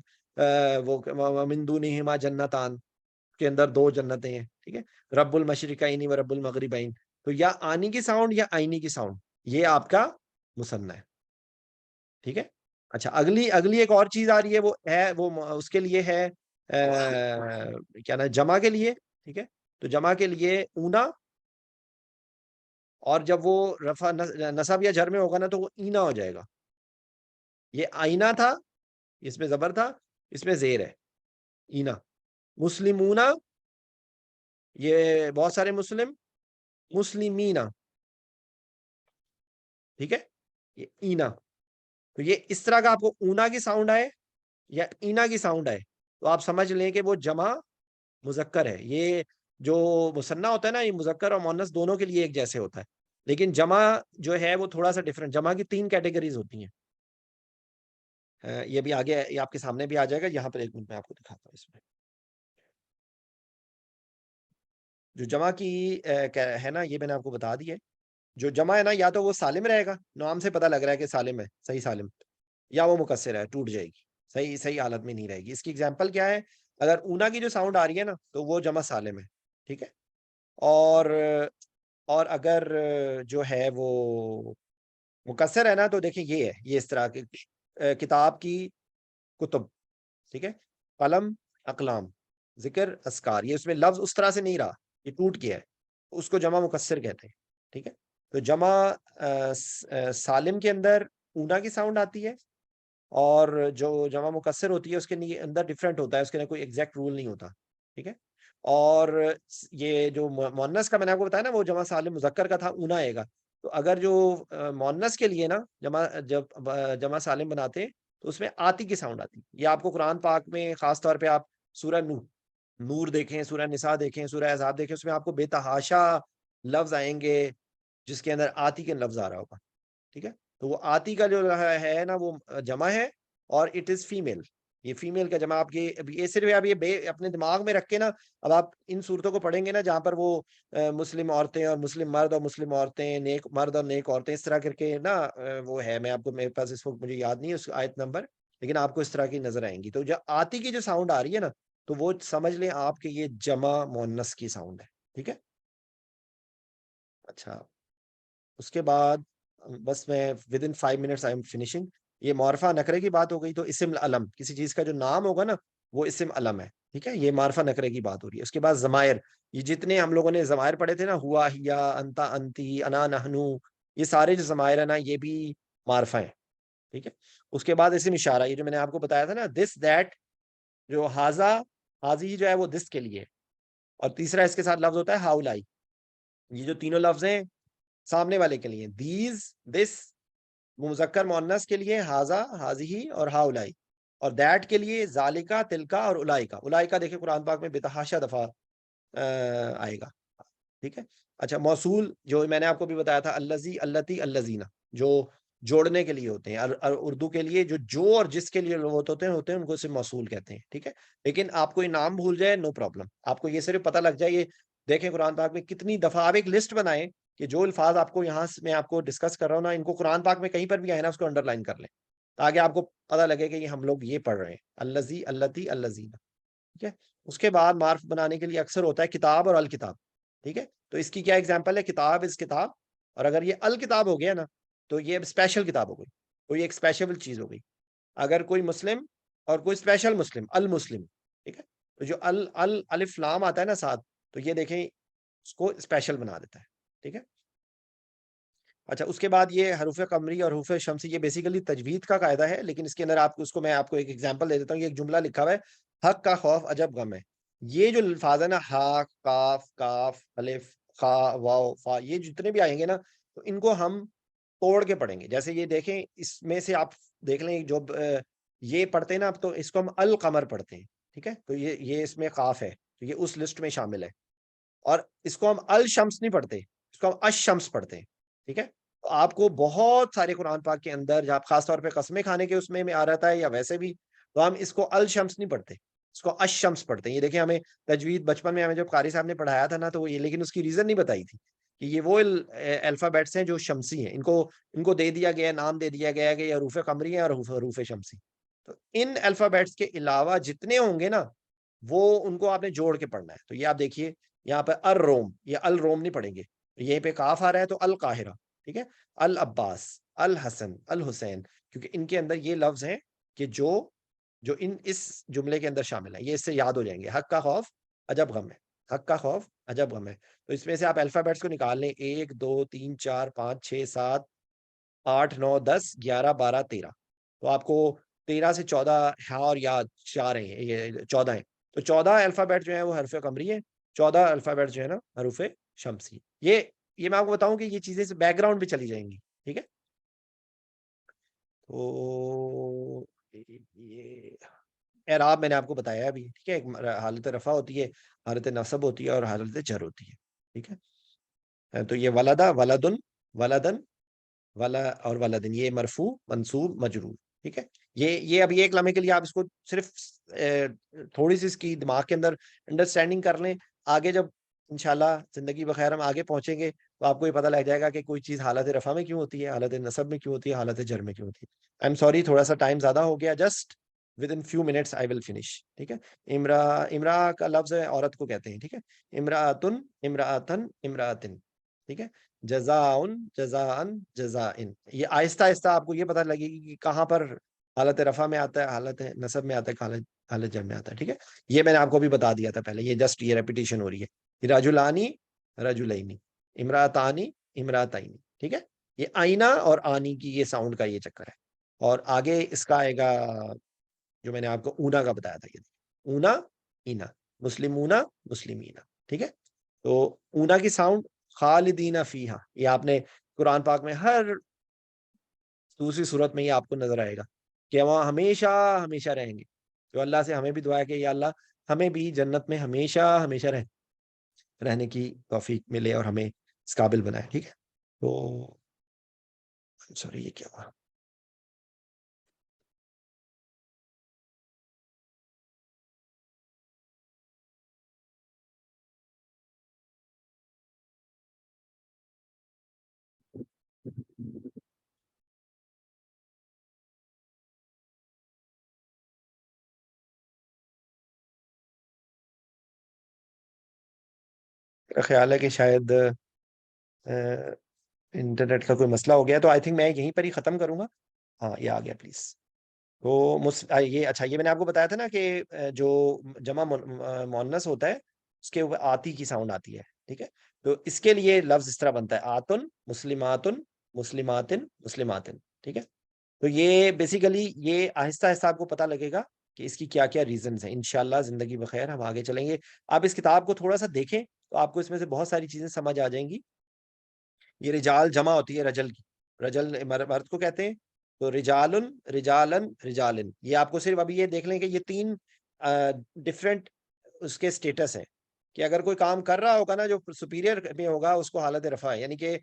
وہ من دونہما جنتان، کے اندر دو جنتیں ہیں. ٹھیک ہے، رب المشرقین و رب المغربین. تو یا آنی کی ساؤنڈ یا آئینی کی ساؤنڈ، یہ آپ کا مثنیٰ ہے. ٹھیک ہے. اچھا، اگلی ایک اور چیز آ رہی ہے، وہ ہے وہ اس کے لیے ہے کیا نا، جمع کے لیے. ٹھیک ہے، تو جمع کے لیے اونا، اور جب وہ رفع نصب یا جر میں ہوگا نا تو وہ اینا ہو جائے گا. یہ آئینہ تھا، اس میں زبر تھا، اس میں زیر ہے، اینا. مسلمونا، یہ بہت سارے مسلم، مسلمینا. ٹھیک ہے، یہ اینا. تو یہ اس طرح کا آپ کو اونا کی ساؤنڈ آئے یا اینا کی ساؤنڈ آئے تو آپ سمجھ لیں کہ وہ جمع مذکر ہے. یہ جو مثنیٰ ہوتا ہے نا، یہ مذکر اور مؤنث دونوں کے لیے ایک جیسے ہوتا ہے، لیکن جمع جو ہے وہ تھوڑا سا ڈفرنٹ. جمع کی 3 کیٹیگریز ہوتی ہیں. یہ بھی آگے یہ آپ کے سامنے بھی آ جائے گا. یہاں پر 1 منٹ میں آپ کو دکھاتا ہوں. اس میں جو جمع کی ہے نا، یہ میں نے آپ کو بتا دی ہے. جو جمع ہے نا، یا تو وہ سالم رہے گا، نام سے پتہ لگ رہا ہے کہ سالم ہے، صحیح سالم، یا وہ مکسر ہے، ٹوٹ جائے گی، صحیح حالت میں نہیں رہے گی. اس کی اگزامپل کیا ہے؟ اگر اونا کی جو ساؤنڈ آ رہی ہے نا تو وہ جمع سالم ہے. ٹھیک ہے، اور اگر جو ہے وہ مکسر ہے نا تو دیکھیں یہ ہے، یہ اس طرح کی کتاب کی کتب. ٹھیک ہے، قلم اقلام، ذکر اذکار، یہ اس میں لفظ اس طرح سے نہیں رہا، یہ ٹوٹ گیا ہے، اس کو جمع مکسر کہتے ہیں. ٹھیک ہے، تو جمع سالم کے اندر اونا کی ساؤنڈ آتی ہے، اور جو جمع مکسر ہوتی ہے اس کے اندر ڈفرینٹ ہوتا ہے، اس کے اندر کوئی ایگزیکٹ رول نہیں ہوتا. ٹھیک ہے، اور یہ جو مؤنث کا میں نے آپ کو بتایا نا، وہ جمع سالم مذکر کا تھا، اونا آئے گا. تو اگر جو مؤنث کے لیے نا جب جمع سالم بناتے ہیں تو اس میں آتی کی ساؤنڈ آتی. یہ آپ کو قرآن پاک میں خاص طور پہ آپ سورہ نور دیکھیں، سورہ نساء دیکھیں، سورہ احزاب دیکھیں، اس میں آپ کو بے تحاشا لفظ آئیں گے جس کے اندر آتی کے لفظ آ رہا ہوگا. ٹھیک ہے، تو وہ آتی کا جو ہے نا وہ جمع ہے، اور اٹ از فیمیل. یہ فیمیل کا جمع. آپ یہ صرف آپ یہ اپنے دماغ میں رکھ کے نا، اب آپ ان صورتوں کو پڑھیں گے نا جہاں پر وہ مسلم عورتیں اور مسلم مرد اور مسلم عورتیں، نیک مرد اور نیک عورتیں، اس طرح کر کے نا وہ ہے. میں آپ کو، میرے پاس اس وقت مجھے یاد نہیں ہے اس آیت نمبر، لیکن آپ کو اس طرح کی نظر آئیں گی. تو جب آتی کی جو ساؤنڈ آ رہی ہے نا تو وہ سمجھ لیں آپ کہ یہ جمع مؤنث کی ساؤنڈ ہے. ٹھیک ہے. اچھا، اس کے بعد بس میں with in 5 minutes I am finishing. یہ معرفہ نکرے کی بات ہو گئی. تو اسم علم، کسی چیز کا جو نام ہوگا نا وہ اسم علم ہے. ٹھیک ہے، یہ معرفہ نکرے کی بات ہو رہی ہے. اس کے بعد ضمائر، یہ جتنے ہم لوگوں نے ضمائر پڑھے تھے نا، ہوا، ہیا، انتا، انتی، انا، نحنو، یہ سارے جو ضمائر ہیں نا یہ بھی معرفہ ہیں. ٹھیک ہے، اس کے بعد اسم اشارہ، یہ جو میں نے آپ کو بتایا تھا نا، دس، دیٹ، جو ہاذا، حاضی جو ہے وہ دس کے لیے، اور تیسرا اس کے ساتھ لفظ ہوتا ہے ہاؤلائی. یہ جو تینوں لفظ ہیں سامنے والے کے لیے، دیز، دس مذکر مؤنث کے لیے، ہاذا، حاذی، اور ہاؤلائی، اور دیٹ کے لیے ذالکا، تلکا، اور اولائکا. اولائکا دیکھیں قرآن پاک میں بتحاشا دفعہ آئے گا. ٹھیک ہے. اچھا، موصول جو میں نے آپ کو بھی بتایا تھا، الذی، اللتی، الذین، جو جوڑنے کے لیے ہوتے ہیں. اور اردو کے لیے جو اور جس کے لیے ہوتے ہیں ان کو صرف موصول کہتے ہیں. ٹھیک ہے، لیکن آپ کو یہ نام بھول جائے نو پرابلم، آپ کو یہ صرف پتہ لگ جائے. یہ دیکھیں قرآن پاک میں کتنی دفعہ، آپ ایک لسٹ بنائیں کہ جو الفاظ آپ کو یہاں میں آپ کو ڈسکس کر رہا ہوں نا، ان کو قرآن پاک میں کہیں پر بھی آئے نا اس کو انڈر لائن کر لیں تاکہ آپ کو پتہ لگے کہ یہ ہم لوگ یہ پڑھ رہے ہیں، الذی، اللتی، الذین. ٹھیک ہے. اس کے بعد معرف بنانے کے لیے اکثر ہوتا ہے کتاب اور الکتاب. ٹھیک ہے، تو اس کی کیا ایگزامپل ہے؟ کتاب از کتاب، اور اگر یہ الکتاب ہو گیا نا تو یہ اسپیشل کتاب ہو گئی، کوئی ایک اسپیشل چیز ہو گئی. اگر کوئی مسلم اور کوئی اسپیشل مسلم، المسلم. ٹھیک ہے، تو جو الف لام آتا ہے نا ساتھ، تو یہ دیکھیں اس کو اسپیشل بنا دیتا ہے. ٹھیک ہے. اچھا اس کے بعد یہ حروف قمری اور حروف شمسی، یہ بیسیکلی تجوید کا قاعدہ ہے، لیکن اس کے اندر آپ اس کو میں آپ کو ایک ایگزامپل دے دیتا ہوں. یہ ایک جملہ لکھا ہوا ہے، حق کا خوف عجب غم ہے. یہ جو الفاظ ہے نا، ہا، کاف، کاف، الف، خا، واو، فا، یہ جتنے بھی آئیں گے نا، تو ان کو ہم توڑ کے پڑھیں گے. جیسے یہ دیکھیں، اس میں سے آپ دیکھ لیں جو یہ پڑھتے ہیں نا، اب تو اس کو ہم القمر پڑھتے ہیں. ٹھیک ہے. تو یہ اس میں قاف ہے، تو یہ اس لسٹ میں شامل ہے. اور اس کو ہم الشمس نہیں پڑھتے، اس کو ہم الشمس پڑھتے ہیں. ٹھیک ہے. تو آپ کو بہت سارے قرآن پاک کے اندر، جب خاص طور پہ قسمیں کھانے کے اس میں آ رہتا ہے یا ویسے بھی، تو ہم اس کو الشمس نہیں پڑھتے، اس کو الشمس پڑھتے ہیں. یہ دیکھیں، ہمیں تجوید بچپن میں ہمیں جب قاری صاحب نے پڑھایا تھا نا، تو یہ لیکن اس کی ریزن نہیں بتائی تھی کہ یہ وہ الفابیٹس ہیں جو شمسی ہیں. ان کو دے دیا گیا، نام دے دیا گیا کہ یہ حروف قمری ہیں اور حروف شمسی. تو ان الفابیٹس کے علاوہ جتنے ہوں گے نا، وہ ان کو آپ نے جوڑ کے پڑھنا ہے. تو یہ آپ دیکھیے یہاں پہ الروم، یہ الروم نہیں پڑھیں گے. یہیں پہ کاف آ رہا ہے تو القاہرہ. ٹھیک ہے. العباس، الحسن، الحسین، کیونکہ ان کے اندر یہ لفظ ہیں کہ جو اس جملے کے اندر شامل ہیں. یہ اس سے یاد ہو جائیں گے. حق کا خوف عجب غم ہے، حق کا خوف عجب غم ہے. تو اس میں سے آپ الفابیٹس کو نکال لیں، 1 2 3 4 5 6 7 8 9 10 11 12 13. تو آپ کو 13 سے 14 ہاں اور یا 4 ہیں، یہ 14 ہیں. تو 14 الفابیٹ جو ہیں وہ حرف قمری ہے، 14 الفابیٹ جو ہے نا حروف شمسی. یہ میں آپ کو بتاؤں کہ یہ چیزیں بیک گراؤنڈ پہ چلی جائیں گی. ٹھیک ہے. تو یہ اعراب میں نے آپ کو بتایا ابھی. ٹھیک ہے. ایک حالت رفع ہوتی ہے، حالت نصب ہوتی ہے اور حالت جر ہوتی ہے. ٹھیک ہے. تو یہ ولدا، ولدن، ولدن، ولا اور ولدن، یہ مرفوع، منصوب، مجرور. ٹھیک ہے. یہ ابھی ایک لمحے کے لیے آپ اس کو صرف تھوڑی سی اس کی دماغ کے اندر انڈرسٹینڈنگ کر لیں. آگے جب انشاءاللہ زندگی بخیر ہم آگے پہنچیں گے، تو آپ کو یہ پتہ لگ جائے گا کہ کوئی چیز حالت رفع میں کیوں ہوتی ہے، حالت نصب میں کیوں ہوتی ہے، حالت جر میں کیوں ہوتی ہے. آئی ایم سوری، تھوڑا سا ٹائم زیادہ ہو گیا. Just with in few minutes I will finish. ٹھیک ہے. امرا کا لفظ ہے، عورت کو کہتے ہیں. ٹھیک ہے. امراۃن، امراۃن، امراۃن. ٹھیک ہے. جزاؤن، جزاءن، جزائن. یہ آہستہ آہستہ آپ کو یہ پتہ لگے گی کہ کہاں پر حالت رفع میں آتا ہے، حالت نصب میں آتا ہے، حالت جر میں آتا ہے. ٹھیک ہے. یہ میں نے آپ کو بھی بتا دیا تھا پہلے، یہ جسٹ یہ ریپیٹیشن ہو رہی ہے. رجلانی، رجلینی، امراتانی، امراتینی. ٹھیک ہے. یہ آئینہ اور آنی کی یہ ساؤنڈ کا یہ چکر ہے. اور آگے اس کا آئے گا جو میں نے آپ کو اونا کا بتایا تھا، یہ اونا، اینا، مسلمونا، مسلمینا. ٹھیک ہے. تو اونا کی ساؤنڈ خالدین فیہا، یہ آپ نے قرآن پاک میں ہر دوسری صورت میں یہ آپ کو نظر آئے گا کہ وہاں ہمیشہ ہمیشہ رہیں گے. تو اللہ سے ہمیں بھی دعا ہے کہ یا اللہ ہمیں بھی جنت میں ہمیشہ ہمیشہ رہنے کی توفیق ملے اور ہمیں اس قابل بنائے. ٹھیک ہے. تو سوری، یہ کیا ہوا؟ میرا خیال ہے کہ شاید انٹرنیٹ کا کوئی مسئلہ ہو گیا. تو آئی تھنک میں یہیں پر ہی ختم کروں گا. ہاں یہ آ گیا پلیز. تو یہ اچھا، یہ میں نے آپ کو بتایا تھا نا کہ جو جمع مؤنث ہوتا ہے اس کے اوپر آتی کی ساؤنڈ آتی ہے. ٹھیک ہے. تو اس کے لیے لفظ اس طرح بنتا ہے، آتن، مسلماتن، مسلماتن، مسلماتن. ٹھیک ہے. تو یہ بیسیکلی یہ آہستہ آہستہ آپ کو پتہ لگے گا کہ اس کی کیا کیا ریزنز ہیں. انشاءاللہ زندگی بخیر ہم آگے چلیں گے. آپ اس کتاب کو تھوڑا سا دیکھیں تو آپ کو اس میں سے بہت ساری چیزیں سمجھ آ جائیں گی. یہ رجال جمع ہوتی ہے رجل کی، رجل مرد کو کہتے ہیں. تو رجالن، رجالن، رجالن، یہ آپ کو صرف ابھی یہ دیکھ لیں کہ یہ 3 ڈفرینٹ اس کے سٹیٹس ہیں کہ اگر کوئی کام کر رہا ہوگا نا جو سپیریئر میں ہوگا اس کو حالت رفع ہے. یعنی کہ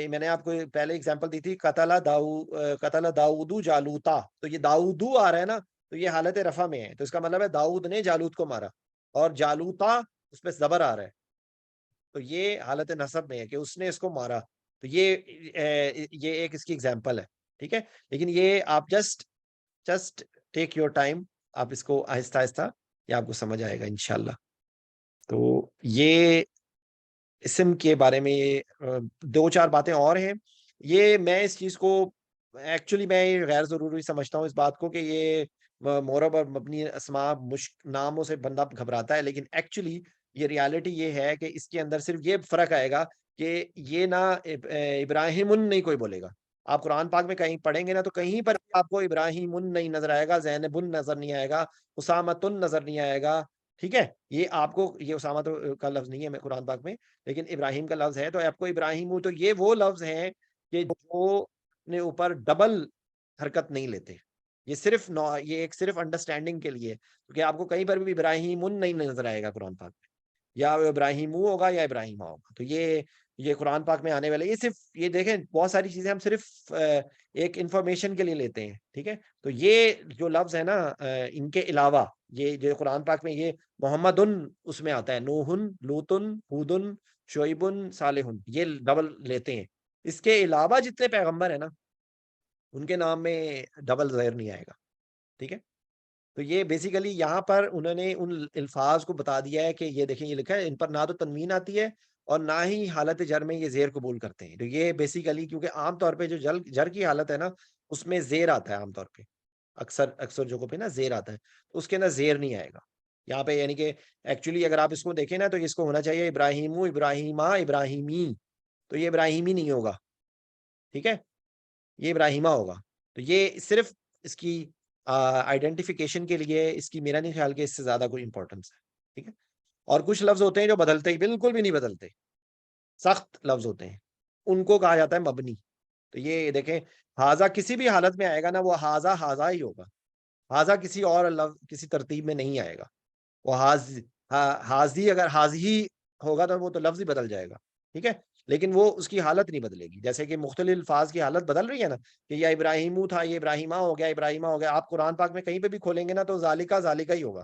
میں نے آپ کو پہلے اگزامپل دی تھی، قتل داؤد جالوتا، تو یہ داؤدو آ رہا ہے نا، تو یہ حالت رفع میں ہے. تو اس کا مطلب ہے داؤد نے جالوت کو مارا، اور جالوتا اس پہ زبر آ رہا ہے، تو یہ حالت نصب میں ہے کہ اس نے اس کو مارا. تو یہ ایک اس کی ایگزامپل ہے. ٹھیک ہے. لیکن یہ آپ جسٹ ٹیک یور ٹائم، آپ اس کو آہستہ آہستہ یہ آپ کو سمجھ آئے گا انشاءاللہ. تو یہ اسم کے بارے میں 2-4 باتیں اور ہیں. یہ میں اس چیز کو ایکچولی میں غیر ضروری سمجھتا ہوں اس بات کو کہ یہ مورب اور مبنی اسماء ناموں سے بندہ گھبراتا ہے، لیکن ایکچولی یہ ریالٹی یہ ہے کہ اس کے اندر صرف یہ فرق آئے گا کہ یہ نہ ابراہیم نہیں کوئی بولے گا. آپ قرآن پاک میں کہیں پڑھیں گے نا تو کہیں پر آپ کو ابراہیم نہیں نظر آئے گا، زینب نظر نہیں آئے گا، اسامت نظر نہیں آئے گا. ٹھیک ہے، یہ آپ کو یہ اسامت کا لفظ نہیں ہے قرآن پاک میں، لیکن ابراہیم کا لفظ ہے. تو آپ کو ابراہیم تو یہ وہ لفظ ہیں کہ جو اپنے اوپر ڈبل حرکت نہیں لیتے. یہ صرف یہ ایک صرف انڈرسٹینڈنگ کے لیے، کیونکہ آپ کو کہیں پر بھی ابراہیم نہیں نظر آئے گا قرآن پاک میں، یا ابراہیم ہوگا یا ابراہیم ہوگا. تو یہ قرآن پاک میں آنے والے یہ صرف یہ دیکھیں بہت ساری چیزیں ہم صرف ایک انفارمیشن کے لیے لیتے ہیں. ٹھیک ہے، تو یہ جو لفظ ہے نا ان کے علاوہ یہ جو قرآن پاک میں یہ محمد اس میں آتا ہے، نوحن، لوتن، ہودن، شعیبن، صالح، یہ ڈبل لیتے ہیں. اس کے علاوہ جتنے پیغمبر ہیں نا ان کے نام میں ڈبل زہر نہیں آئے گا. ٹھیک ہے، تو یہ بیسیکلی یہاں پر انہوں نے ان الفاظ کو بتا دیا ہے کہ یہ دیکھیں یہ لکھا ہے ان پر نہ تو تنوین آتی ہے اور نہ ہی حالت جر میں یہ زیر قبول کرتے ہیں. تو یہ بیسیکلی کیونکہ عام طور پہ جو جر کی حالت ہے نا اس میں زیر آتا ہے عام طور پہ، اکثر جگہوں پہ نا زیر آتا ہے، تو اس کے اندر زیر نہیں آئے گا یہاں پہ. یعنی کہ ایکچولی اگر آپ اس کو دیکھیں نا تو اس کو ہونا چاہیے ابراہیم، ابراہیما، ابراہیمی، تو یہ ابراہیمی نہیں ہوگا. ٹھیک ہے، یہ ابراہیمہ ہوگا. تو یہ صرف اس کی آئیڈینٹیفیکیشن کے لیے اس کی میرا نہیں خیال کہ اس سے زیادہ کوئی امپورٹنس ہے. ٹھیک ہے، اور کچھ لفظ ہوتے ہیں جو بدلتے ہی بالکل بھی نہیں بدلتے، سخت لفظ ہوتے ہیں، ان کو کہا جاتا ہے مبنی. تو یہ دیکھیں ہاضا کسی بھی حالت میں آئے گا نا وہ ہاضا ہی ہوگا، ہاضا کسی اور لفظ کسی ترتیب میں نہیں آئے گا. وہ حاضی اگر حاضی ہوگا تو وہ تو لفظ ہی بدل جائے گا. ٹھیک ہے، لیکن وہ اس کی حالت نہیں بدلے گی. جیسے کہ مختلف الفاظ کی حالت بدل رہی ہے نا کہ یا ابراہیم تھا یہ ابراہیمہ ہو گیا، ابراہیمہ ہو گیا. آپ قرآن پاک میں کہیں پہ بھی کھولیں گے نا تو ذالکا ہی ہوگا،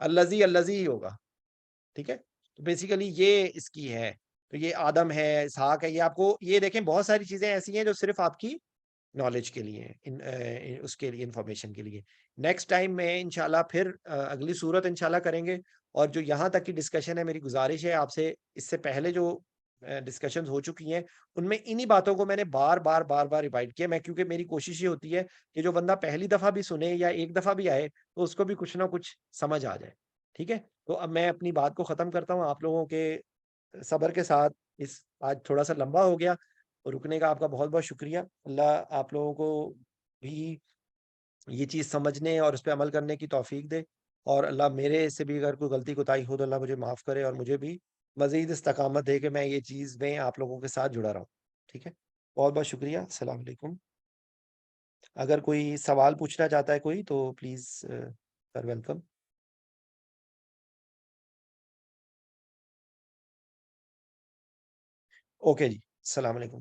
الذی ہی ہوگا. ٹھیک ہے، تو بیسیکلی یہ اس کی ہے. تو یہ آدم ہے، اسحاق ہے، یہ آپ کو یہ دیکھیں بہت ساری چیزیں ایسی ہیں جو صرف آپ کی نالج کے لیے اس کے لیے انفارمیشن کے لیے. نیکسٹ ٹائم میں انشاءاللہ پھر اگلی صورت انشاءاللہ کریں گے. اور جو یہاں تک کی ڈسکشن ہے میری گزارش ہے آپ سے، اس سے پہلے جو ڈسکشنز ہو چکی ہیں ان میں انہی باتوں کو میں نے بار بار ریپائٹ کیا. میں کیونکہ میری کوشش یہ ہوتی ہے کہ جو بندہ پہلی دفعہ بھی سنے یا ایک دفعہ بھی آئے تو اس کو بھی کچھ نہ کچھ سمجھ آ جائے. ٹھیک ہے، تو اب میں اپنی بات کو ختم کرتا ہوں آپ لوگوں کے صبر کے ساتھ. آج تھوڑا سا لمبا ہو گیا، رکنے کا آپ کا بہت بہت شکریہ. اللہ آپ لوگوں کو بھی یہ چیز سمجھنے اور اس پہ عمل کرنے کی توفیق دے، اور اللہ میرے سے بھی اگر کوئی غلطی کوتاہی ہو تو اللہ مجھے معاف کرے اور مجھے بھی مزید استقامت دے کہ میں یہ چیز میں آپ لوگوں کے ساتھ جڑا رہا ہوں. ٹھیک ہے، بہت بہت شکریہ. السلام علیکم. اگر کوئی سوال پوچھنا چاہتا ہے کوئی تو پلیز سر ویلکم. اوکے جی، السلام علیکم.